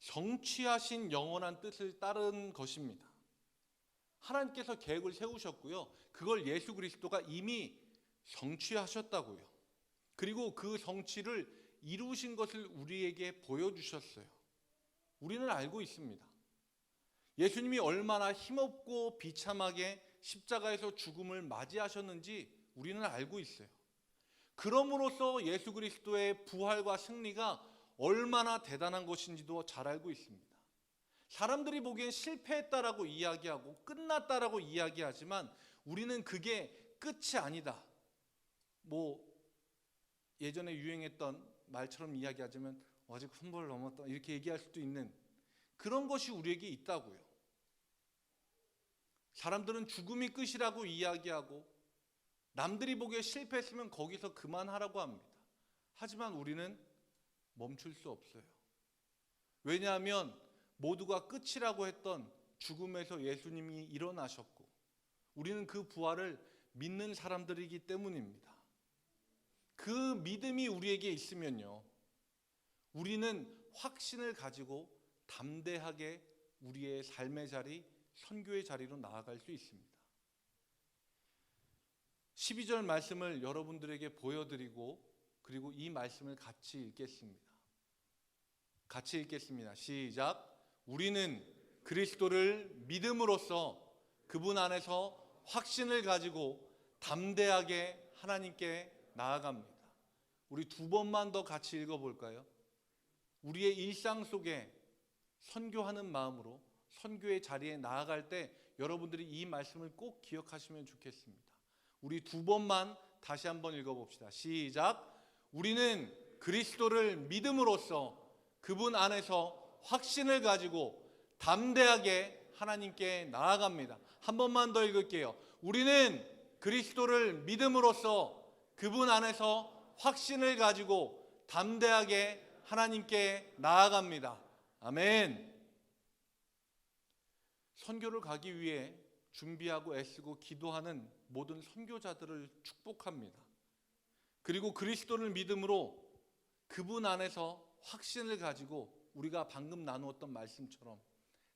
성취하신 영원한 뜻을 따른 것입니다. 하나님께서 계획을 세우셨고요. 그걸 예수 그리스도가 이미 성취하셨다고요. 그리고 그 성취를 이루신 것을 우리에게 보여주셨어요. 우리는 알고 있습니다. 예수님이 얼마나 힘없고 비참하게 십자가에서 죽음을 맞이하셨는지 우리는 알고 있어요. 그럼으로써 예수 그리스도의 부활과 승리가 얼마나 대단한 것인지도 잘 알고 있습니다. 사람들이 보기엔 실패했다라고 이야기하고 끝났다라고 이야기하지만 우리는 그게 끝이 아니다. 예전에 유행했던 말처럼 이야기하자면 아직 흠벌 넘었다 이렇게 얘기할 수도 있는 그런 것이 우리에게 있다고요. 사람들은 죽음이 끝이라고 이야기하고 남들이 보기에 실패했으면 거기서 그만하라고 합니다. 하지만 우리는 멈출 수 없어요. 왜냐하면 모두가 끝이라고 했던 죽음에서 예수님이 일어나셨고 우리는 그 부활을 믿는 사람들이기 때문입니다. 그 믿음이 우리에게 있으면요, 우리는 확신을 가지고 담대하게 우리의 삶의 자리, 선교의 자리로 나아갈 수 있습니다. 12절 말씀을 여러분들에게 보여드리고 그리고 이 말씀을 같이 읽겠습니다. 같이 읽겠습니다. 시작. 우리는 그리스도를 믿음으로써 그분 안에서 확신을 가지고 담대하게 하나님께 나아갑니다. 우리 두 번만 더 같이 읽어볼까요? 우리의 일상 속에 선교하는 마음으로 선교의 자리에 나아갈 때 여러분들이 이 말씀을 꼭 기억하시면 좋겠습니다. 우리 두 번만 다시 한번 읽어봅시다. 시작. 우리는 그리스도를 믿음으로써 그분 안에서 확신을 가지고 담대하게 하나님께 나아갑니다. 한 번만 더 읽을게요. 우리는 그리스도를 믿음으로써 그분 안에서 확신을 가지고 담대하게 하나님께 나아갑니다. 아멘. 선교를 가기 위해 준비하고 애쓰고 기도하는 모든 선교자들을 축복합니다. 그리고 그리스도를 믿음으로 그분 안에서 확신을 가지고 우리가 방금 나누었던 말씀처럼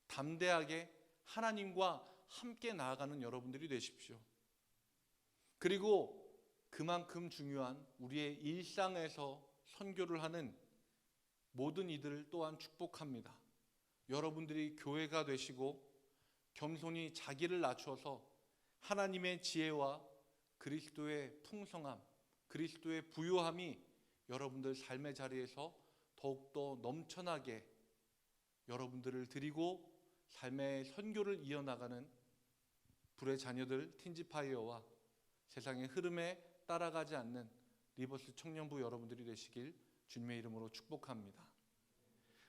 담대하게 하나님과 함께 나아가는 여러분들이 되십시오. 그리고 그만큼 중요한 우리의 일상에서 선교를 하는 모든 이들을 또한 축복합니다. 여러분들이 교회가 되시고 겸손히 자기를 낮춰서 하나님의 지혜와 그리스도의 풍성함, 그리스도의 부요함이 여러분들 삶의 자리에서 더욱더 넘쳐나게 여러분들을 드리고 삶의 선교를 이어나가는 불의 자녀들 틴지파이어와 세상의 흐름에 따라가지 않는 리버스 청년부 여러분들이 되시길 주님의 이름으로 축복합니다.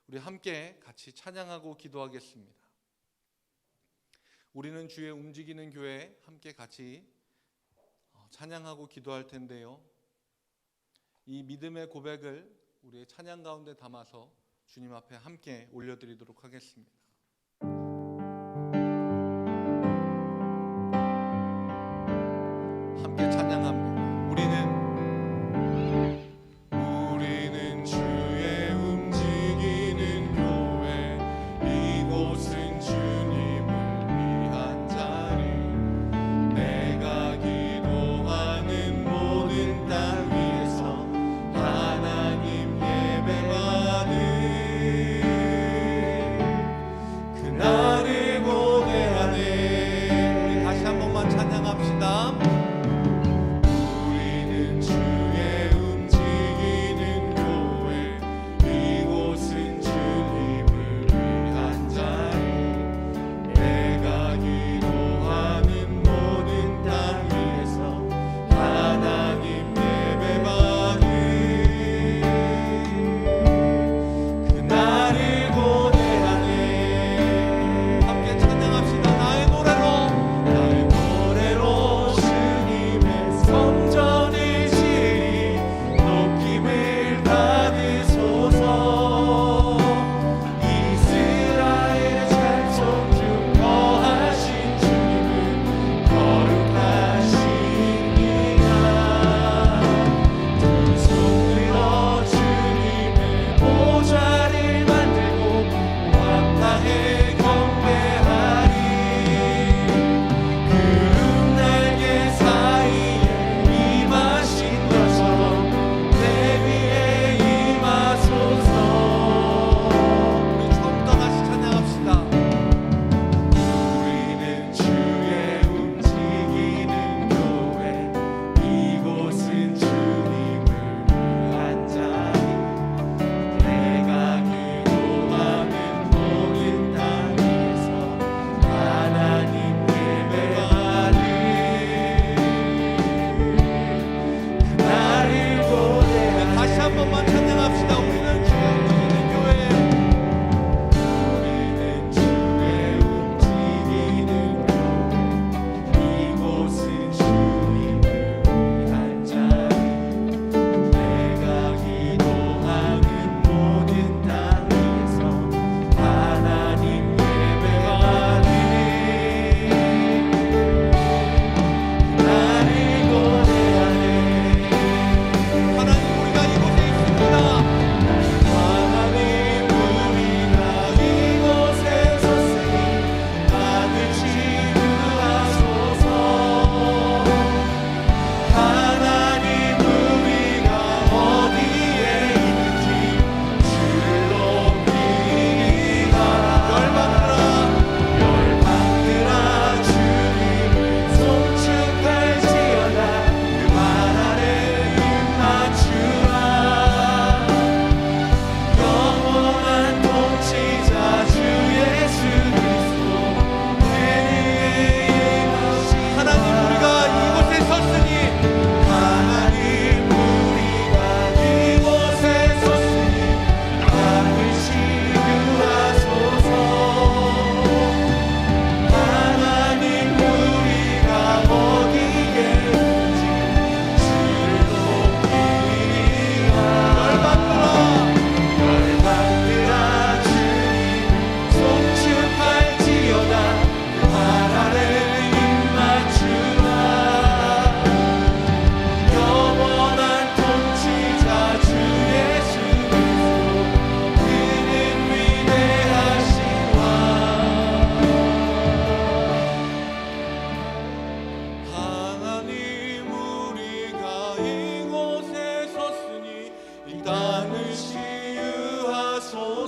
우리 함께 같이 찬양하고 기도하겠습니다. 우리는 주의 움직이는 교회 함께 같이 찬양하고 기도할 텐데요. 이 믿음의 고백을 우리의 찬양 가운데 담아서 주님 앞에 함께 올려드리도록 하겠습니다. 함께 찬양합니다. 우리는 주의 움직이는 교회, 이곳은 주님을 위한 자리, 내가 기도하는 모든 땅 위에서 하나님 예배받는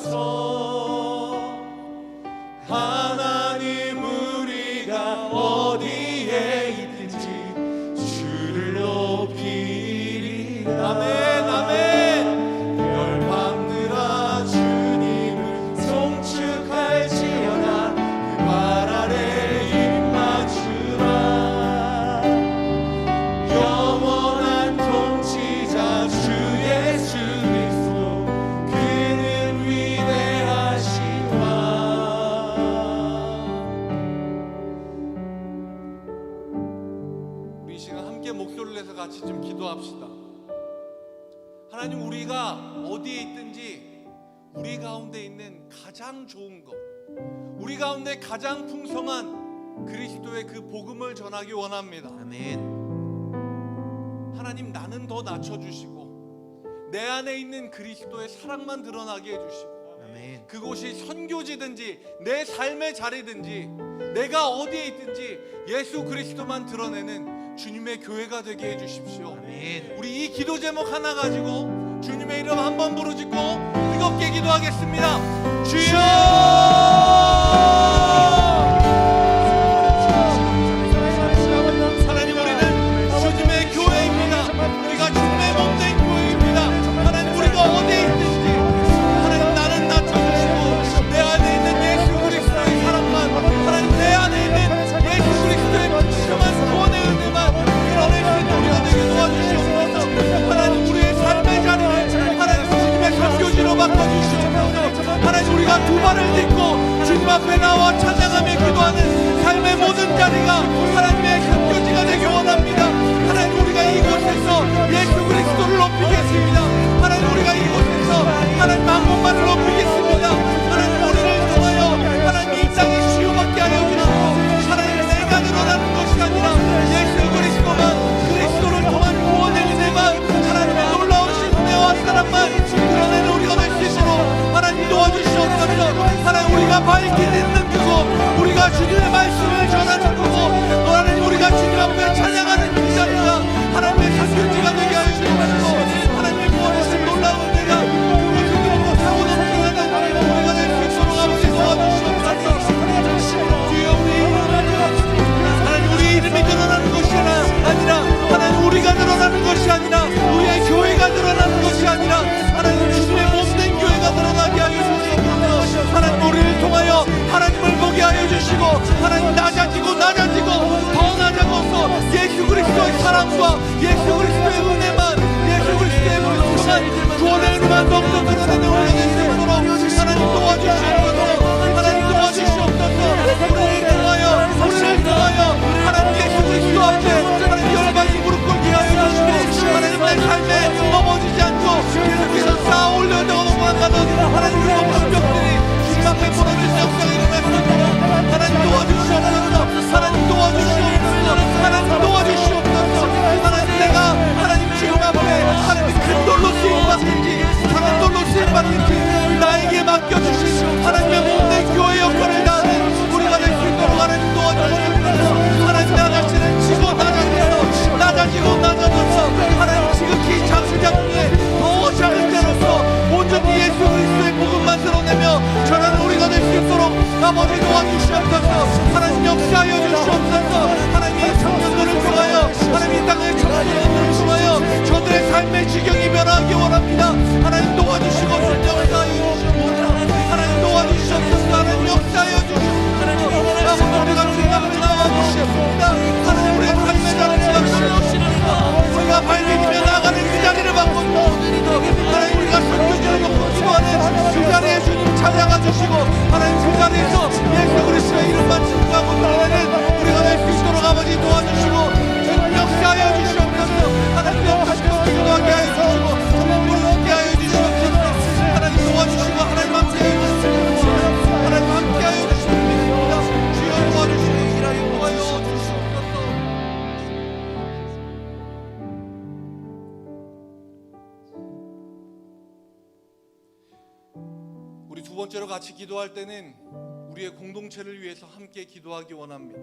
하소서. 하나님 우리가 어디에 있든지 주를 높이리라. 아멘 아멘. 열밤느라 주님을 송축할지어다. 그 발 아래 입 맞추라. 영원한 통치자 주 예수 그리스도 그는 위대하시와. 우리 이 시간 함께 목소리를 내서 같이 좀 기도합시다. 하나님, 우리가 어디에 있든지 우리 가운데 있는 가장 좋은 것, 우리 가운데 가장 풍성한 그리스도의 그 복음을 전하기 원합니다. 아멘. 하나님, 나는 더 낮춰주시고 내 안에 있는 그리스도의 사랑만 드러나게 해주시고, 아멘. 그곳이 선교지든지 내 삶의 자리든지 내가 어디에 있든지 예수 그리스도만 드러내는 주님의 교회가 되게 해주십시오. 아멘. 우리 이 기도 제목 하나 가지고 주님의 이름 한번 부르짖고 뜨겁게 기도하겠습니다. 주여! 하나님, 우리는 주님의 교회입니다. 우리가 주님의 몸된 교회입니다. 하나님, 우리가 어디에 있든지 하나님 나는 낮춰주시고 내 안에 있는 예수 그리스도의 사랑만, 하나님 내 안에 있는 예수 그리스도의 풍성한 구원의 은혜만 드러낼 수 있는 우리가 되게 도와주시옵소서. 하나님, 우리의 삶의 자리를 하나님 주님의 선교지로 바꿔주시옵소서. 하나님, 우리가 두 발을 딛고 주님 앞에 나와 찬양하며 기도하는 삶의 모든 자리가 하나님의 선교지가 되기 원합니다. 하나님, 우리가 이곳에서 예수 그리스도를 높이겠습니다. 하나님, 우리가 이곳에서 하나님 만국만을 높이겠습니다. 하나님, 우리를 통하여 하나님 이 땅이 치유받게 하여 주시고, 하나님 내가 늘어나는 것이 아니라 예수 그리스도만, 그리스도를 통한 구원의 은혜만, 하나님의 놀라우신 은혜와 사랑만 드러내는 우리가 될 수 있도록 하나님 도와주시옵소서. 하나님, 우리가 밝히 있는 그곳, 우리가 주님의 말씀을 전하는 그곳, 하나님 우리가 주님 앞에 찬양하는 그 자리가 하나님의 선교지가 되게 하여 주옵소서. 하나님의 구원하신 놀라운 은혜가 그곳을 타고 넘쳐나는 우리가 될 수 있도록 아버지 도와주시옵소서. 주여, 하나님 우리 이름이 드러나는 것이 아니라 하나님 우리가 드러나는 것이 아니라 우리의 교회가 드러나는 것이 아니라 하나님 주님의 몸된 교회가 드러나게 하여 주시옵소서. 하나님, 우리를 통하여 하나님을 보게 하여 주시고, 하나님 낮아지고 더 낮아져서 예수 그리스도의 사랑과 예수 그리스도의 은혜만, 예수 그리스도의 풍성한 구원의 은혜만 더욱더 드러내는 우리가 될 수 있도록 하나님 도와주시옵소서. 하나님 도와주시옵소서. 우리를 통하여 하나님 예수 그리스도 앞에 하나님 열방이 무릎 꿇게 하여 주시고, 하나님 내 삶에 넘어지지 않고 계속해서 쌓아 올려나가는 하나님 그 성벽들이 주님 앞에 무너진 역사가 일어날 수 있도록 하나님 도와주시옵소서. 하나님 도와주시옵소서. 하나님 도와주시옵소서. 하나님, 내가 하나님 주님 앞에 하나님 큰 돌로 쓰임받는지 작은 돌로 쓰임받는지 나에게 맡겨주신 하나님의 몸된 교회 역할을 다하는 우리가 될 수 있도록 하나님 도와주시옵소서. 하나님, 나 자신을 치고 낮아져서 하나님 지극히 작은 자중에 더 작은 자로서 온전히 예수 그리스도의 복음만 드러내며 전하는 우리가 될 수 있도록 아버지 도와주시옵소서. 하나님 역사하여 주시옵소서. 하나님 이 청년들을 통하여 하나님 이 땅의 청년들을 통하여 저들의 삶의 지경이 변화하기 원합니다. 하나님 도와주시고 역사하여 주시옵소서. 하나님 도와주시옵소서. 하나님 역사하여 주시옵소서. 아버지, 우리가 주님 앞에 나와 주시옵소서. 하나님, 우리의 삶의 자리를 바꿔주시옵소서. 우리가 발디디며 나아가는 그 자리를 바꿔주시옵소서. 하나님, 우리가 선교지를 놓고 기도하는 그 자리에 주님 찾아가 주시고, 하나님 그 자리에서 예수 그리스도의 이름만 증거하고 드러내는 우리가 될 수 있도록 아버지 도와주시고 주님 역사하여 주시옵소서. 하나님 역사하시고 기도하게 하여 주시고 주님 부르게 하여 주시옵소서. 하나님 도와주시고 하나님 함께하여 주시옵소서. 하나님 함께하여 주시옵소서. 주여 도와주시고 일하여 주시옵소서. 우리 두 번째로 같이 기도할 때는 우리의 공동체를 위해서 함께 기도하기 원합니다.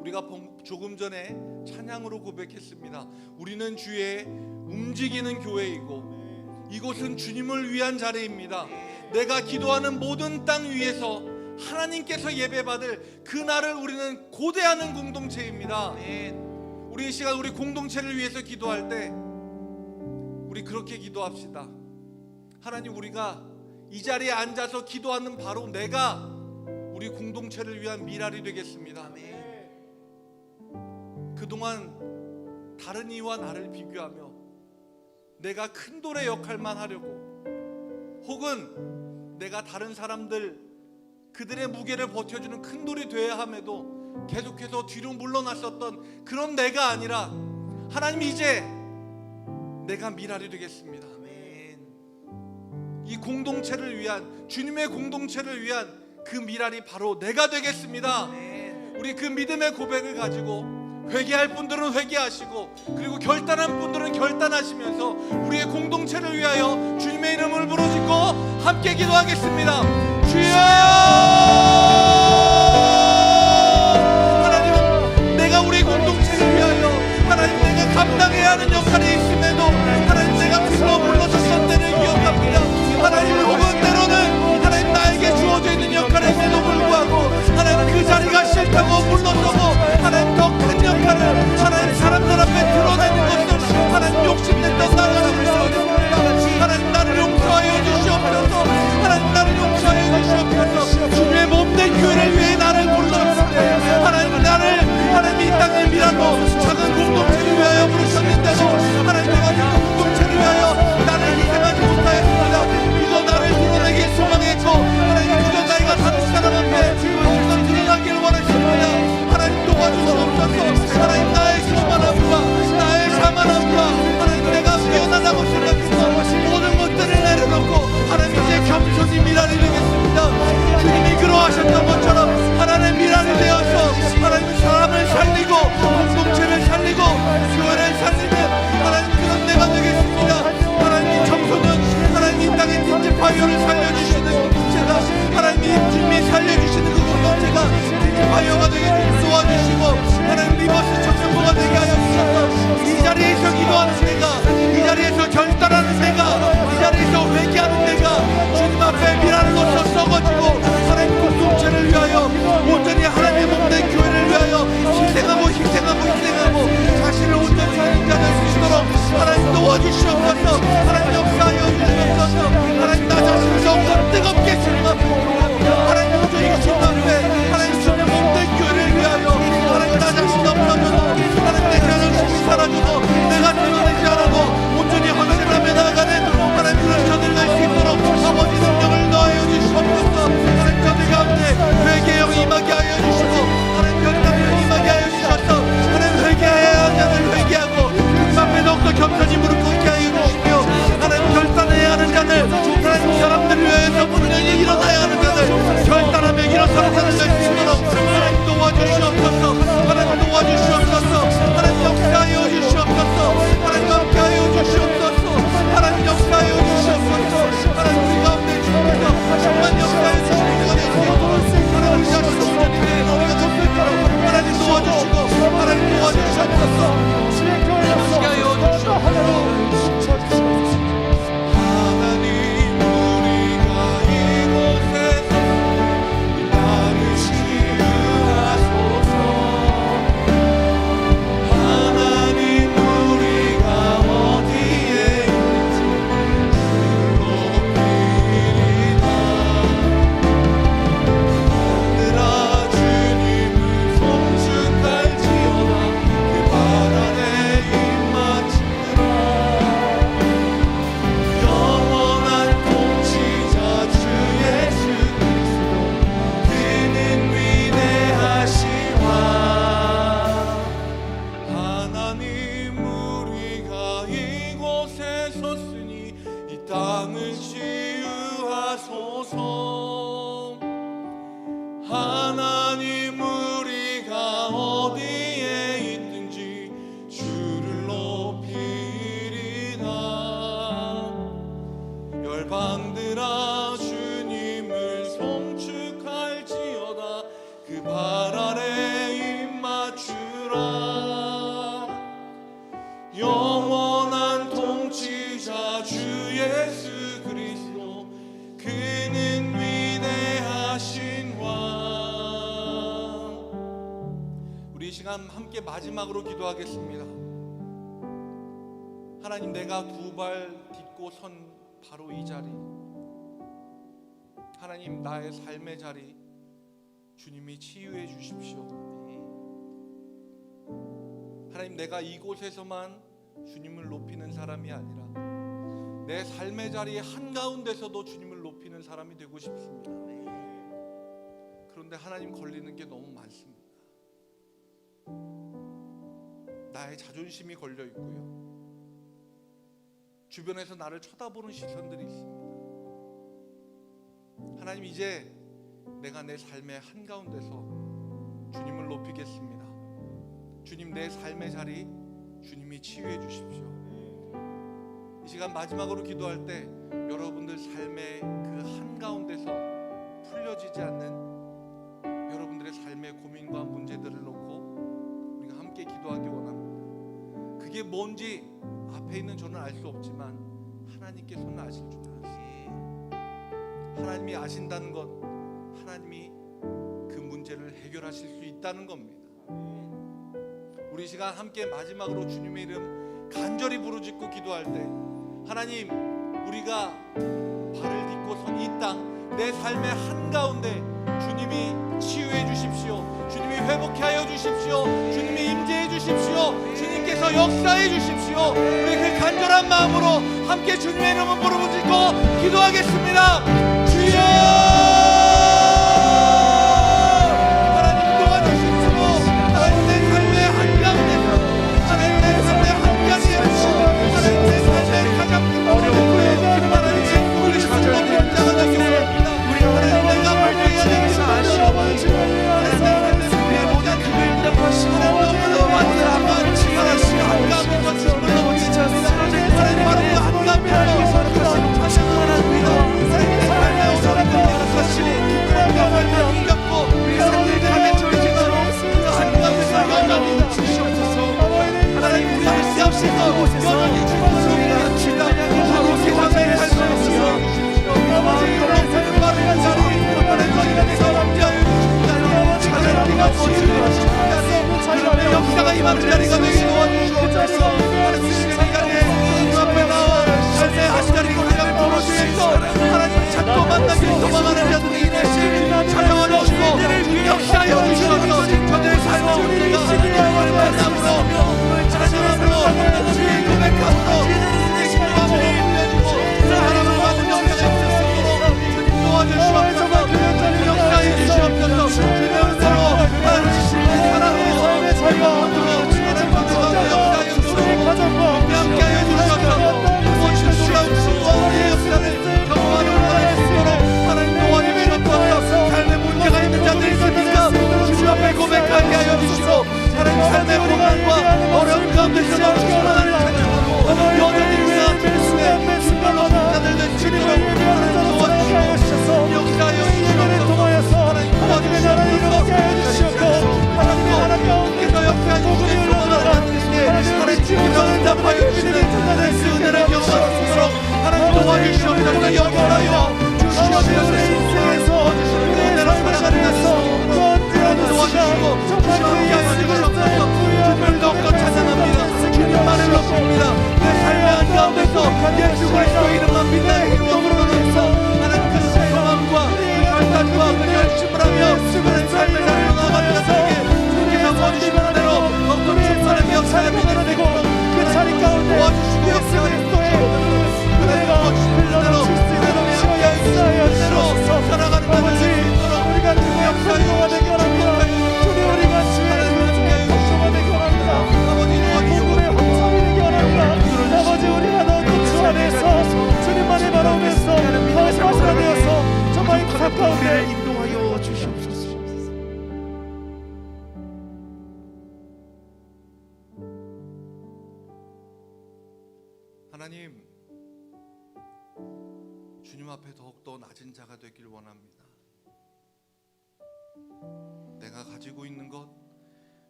우리가 조금 전에 찬양으로 고백했습니다. 우리는 주의 움직이는 교회이고 이곳은 주님을 위한 자리입니다. 내가 기도하는 모든 땅 위에서 하나님께서 예배받을 그 날을 우리는 고대하는 공동체입니다. 우리 이 시간 우리 공동체를 위해서 기도할 때 우리 그렇게 기도합시다. 하나님, 우리가 이 자리에 앉아서 기도하는 바로 내가 우리 공동체를 위한 미랄이 되겠습니다. 그동안 다른 이와 나를 비교하며 내가 큰 돌의 역할만 하려고, 혹은 내가 다른 사람들 그들의 무게를 버텨주는 큰 돌이 되어야 함에도 계속해서 뒤로 물러났었던 그런 내가 아니라, 하나님, 이제 내가 미랄이 되겠습니다. 이 공동체를 위한, 주님의 공동체를 위한 그 미랄이 바로 내가 되겠습니다. 우리 그 믿음의 고백을 가지고 회개할 분들은 회개하시고, 그리고 결단한 분들은 결단하시면서 우리의 공동체를 위하여 주님의 이름을 부르짖고 함께 기도하겠습니다. 주여! 하나님, 내가 우리 공동체를 위하여, 하나님, 내가 감당해야 하는 역할이 있음에도 하나님, 내가 뒤로 물러섰던 때를 기억합니다. 하나님, 혹은 때로는 하나님 나에게 주어져 있는 역할임에도 불구하고 하나님 그 자리가 싫다고 물러서고, 하나님 더 큰 역할을 하나님 사람들 앞에 드러내는 것을 하나님 욕심냈던 나가 있습니다. 하나님, 나를 용서하여 주시옵소서. 하나님, 나를 용서하여 주시옵소서. 주님의 몸된 교회를 위해 나를 부르셨는데, 하나님, 나를 하나님 이 땅의 미랄로 작은 공동체를 위하여 부르셨는데도 하나님, 내가 그 공동체를 위하여 나를 희생하지 못하였습니다. 그저 나를 드러내길 소망했고, 하나님, 그저 나이가 다른 사람 앞에 거기서 드러나길 원하십니다. 하나님, 도와주시옵소서. 하나님, 나의 교만함과 나의 자만함과 하나님, 내가 미련하다고 생각해서 모든 것들을 내려놓고 하나님, 이제 겸손히 미랄이 되겠습니다. 주님이 그러하셨던 것처럼 하나님의 미랄이 되어서 하나님, 사람을 살리고 공동체를 살리고 교회를 살리는 하나님, 그런 내가 되겠습니다. 하나님, 이 청소년 하나님 이 땅의 딘지파이어를 살려주시는 공동체가, 하나님 이 주님이 살려주시는 그 공동체가 딘지파이어가 되게 도와주시고, 하나님 리버스 청년부가 되게 하여 주셔서 이 자리에서 기도하는 내가, 이 자리에서 결단하는 내가, 이 자리에서 회개하는 내가 주님 앞에 미랄로서 썩어지고 하나님 공동체를 위하여 온전히 하나님의 몸된 교회를 위하여 희생하고 자신을 온전히 인정할 수 있도록 하나님 도와주시옵소서. 하나님, 역사하여 주시옵소서. 하나님, 나 자신을 더욱 뜨겁게 실망하고 하나님, 온전히 주님 앞에 하나님 주님의 몸된 교회를 위하여 하나님, 나 자신 없어져도 하나님, 내 자존심이 사라져도 내가 드러내지 않아도 온전히 헌신하며 나아가는 하나님, 그런 저들 될 수 있도록 아버지 능력을 더하여 주시옵소서. 하나님, 저들 가운데 회개형 임하게 하여 주시고, 하나님, 결단형 임하게 하여 주셔서 하나님, 회개해야 하는 자들 회개하고 주님 앞에 더욱더 겸손히 무릎 꿇게 하여 주시며, 하나님, 결단해야 하는 자들, 하나님, 사람들을 위하여서 분명히 일어나야 하는 자들 결단하며 일어서는 자들 될 수 있도록 하나님 도와주시옵소서. 하나님, 도와주시옵소서. 하나님, 역사하여 주시옵소서. 하나님, 함께하여 주시옵소서. 하나님, 역사하여 주시옵소서. 하나님, 우리 가운데 주님께서 정말 역사하여 주시는 것이 있도록 하나님, 우리 자신을 온전히 내놓으며 돕도록 하나님 도와주시고, 하나님 도와주시옵소서. 함께하여 주시옵소서. 하나님, 우리가 이곳에서 나를 치유하소서. 시간 함께 마지막으로 기도하겠습니다. 하나님, 내가 두 발 딛고 선 바로 이 자리, 하나님, 나의 삶의 자리 주님이 치유해 주십시오. 하나님, 내가 이곳에서만 주님을 높이는 사람이 아니라 내 삶의 자리의 한가운데서도 주님을 높이는 사람이 되고 싶습니다. 그런데 하나님, 걸리는 게 너무 많습니다. 나의 자존심이 걸려 있고요, 주변에서 나를 쳐다보는 시선들이 있습니다. 하나님, 이제 내가 내 삶의 한가운데서 주님을 높이겠습니다. 주님, 내 삶의 자리 주님이 치유해 주십시오. 이 시간 마지막으로 기도할 때 여러분들 삶의 그 한가운데서 풀려지지 않는 여러분들의 삶의 고민과 문제들을 놓고 우리가 함께 기도하기 원합니다. 그게 뭔지 앞에 있는 저는 알 수 없지만 하나님께서는 아실 줄 알았습니다. 하나님이 아신다는 것, 하나님이 그 문제를 해결하실 수 있다는 겁니다. 우리 시간 함께 마지막으로 주님의 이름 간절히 부르짖고 기도할 때, 하나님, 우리가 발을 딛고 선 이 땅, 내 삶의 한가운데 주님이 치유해 주십시오. 주님이 회복케 하여 주십시오. 주님이 임재해 주십시오. 주님께서 역사해 주십시오. 우리 그 간절한 마음으로 함께 주님의 이름을 부르짖고 기도하겠습니다. 주여, 하나님 도와주십시오. 하나님, 내 삶의 한가운데서, 하나님, 내 삶의 한가운데서, 하나님, 내 삶의 가장 어려운 하나님, 우리 하나님 자가 되기 원합니다. 하나님, 내가 발견해야 되는 아시옵소서. 하나님, 내 삶의 모든 그를 인정하시고 너무너무 많은 아마를 치유하시고 한가운데서 주님을 넘치셨습니다. 하나님, 바로 그 한가운데서 찬양합니다. 하나님, 내 삶의 어려움을 사실이 기쁨과 힘겹고 우리 삶을 가게 주시는 그 한가운데서 여전히 주시옵소서. 하나님, 우리 할 수 없어서 여전히 주님을 높이십니다. 바로 세상의 삶을 지어주십시오. 높이는 바른 자리, 하나님, 저희에서 찾아낼 리가 없으십니다. 그런데 역사가 임하는 자리가 되게 도와주시옵소서. 하나님, 시간에 주 앞에 나와 삶의 한 자리를 우리가 풀어주셔서 하나님 찾고 만나기를 도망하는 자들이 있으시니 찾아와 주시고 역사하여 주셔서 저들의 삶을 우리가 하나님을 만남으로 찬양함으로 주의 고백함으로 주의 기도함으로 올려주고 하나님을 받은 역사가 있었으므로 주님 도와주시옵소서. 역사해 주시옵소서. 주의 은혜로 하나님 주시는 사랑으로 사랑으로 주님을 받아서 역사해 주시옵소서. 함께하여 주셔서 우리의 역사를 경험하는 하나님 스스로 하나님 도와주시옵소서. 삶의 문제가 있는 자들이 있으니까 주님 앞에 고백하게 하여 주시고 하나님 삶의 고난과 어려움 가운데서 넘치는 찬양하고 여전히 위한 주님의 순간로 자들을 주님으로 하나님 도와주시고 역사하여 주시옵소서. 하나님 도와주시옵소서. 하나님께서 역사해 주시는 소원을 하나님께 하나님 기도를 응답하여 주시는 하나님 그 은혜를 경험하도록 하나님 도와주시옵소서. 역사하여 주시옵소서. 은혜로 살아가는 하나님 도와주시고 주님 함께하여 주시옵소서. 주님을 더욱더 찬양합니다. 주님만을 높입니다. 내 삶의 한가운데서 예수 그리스도 이름만 빛나는 힘으로 부르면서 하나님 그 소망과 그 결단과 그 결심을 하며 하나님 삶의 자리로 나아가는 자들에게 주님께서 도와주시는 대로 더욱더 충만하게 역사에 보내는 되고 그 자리 가운데 도와주시고 역사에 하나님 도와주시는 대로 하나님의 함께하여 주시는 대로 살아가는 자들을 수 있도록 우리가 주의 역사에 도와주시고 주님 우리가 주의 역사에 되기 원합니다. 아버지 도와주시고 아버지 우리가 너희 주 안에서 주님만을 바라보면서 더 사사가 되어서 정말 가까운데 인도하여 주시옵소서. 하나님, 주님 앞에 더욱더 낮은 자가 되길 원합니다. 내가 가지고 있는 것,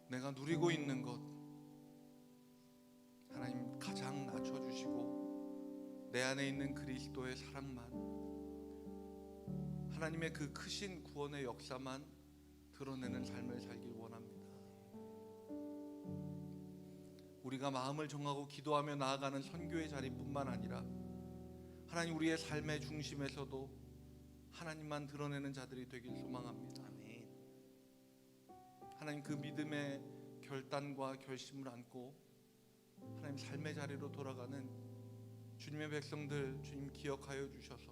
내가 누리고 있는 것 하나님 가장 낮춰주시고 내 안에 있는 그리스도의 사랑만, 하나님의 그 크신 구원의 역사만 드러내는 삶을 살길 원합니다. 우리가 마음을 정하고 기도하며 나아가는 선교의 자리뿐만 아니라 하나님 우리의 삶의 중심에서도 하나님만 드러내는 자들이 되길 소망합니다. 아멘. 하나님 그 믿음의 결단과 결심을 안고 하나님 삶의 자리로 돌아가는 주님의 백성들 주님 기억하여 주셔서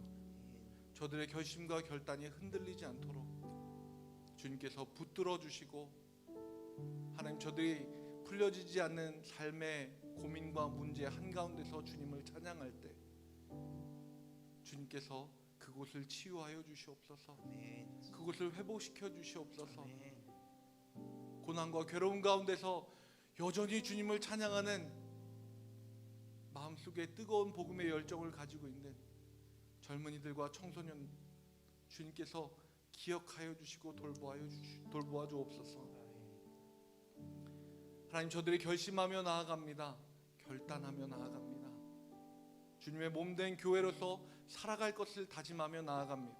저들의 결심과 결단이 흔들리지 않도록 주님께서 붙들어 주시고 하나님 저들이 풀려지지 않는 삶의 고민과 문제 한가운데서 주님을 찬양할 때 주님께서 그곳을 치유하여 주시옵소서. 아멘. 그곳을 회복시켜 주시옵소서. 아멘. 고난과 괴로움 가운데서 여전히 주님을 찬양하는 마음속에 뜨거운 복음의 열정을 가지고 있는 젊은이들과 청소년 주님께서 기억하여 주시고 돌보아 주옵소서. 하나님 저들이 결심하며 나아갑니다. 결단하며 나아갑니다. 주님의 몸된 교회로서 살아갈 것을 다짐하며 나아갑니다.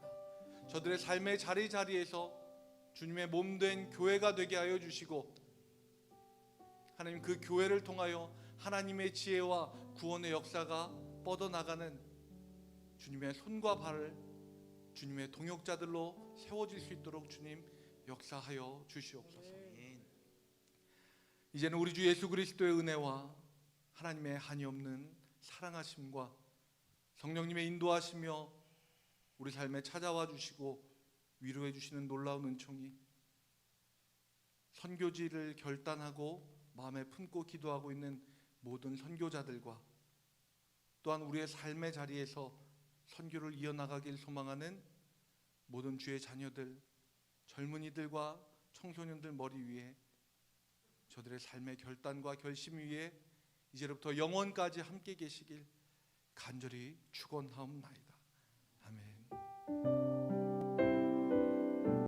저들의 삶의 자리자리에서 주님의 몸된 교회가 되게 하여 주시고 하나님 그 교회를 통하여 하나님의 지혜와 구원의 역사가 뻗어나가는 주님의 손과 발을 주님의 동역자들로 세워질 수 있도록 주님 역사하여 주시옵소서. 아멘. 이제는 우리 주 예수 그리스도의 은혜와 하나님의 한이 없는 사랑하심과 성령님의 인도하시며 우리 삶에 찾아와 주시고 위로해 주시는 놀라운 은총이 선교지를 결단하고 마음에 품고 기도하고 있는 모든 선교자들과 또한 우리의 삶의 자리에서 선교를 이어나가길 소망하는 모든 주의 자녀들, 젊은이들과 청소년들 머리 위에 저들의 삶의 결단과 결심 위에 이제부터 영원까지 함께 계시길 간절히 축원하옵나이다. 아멘.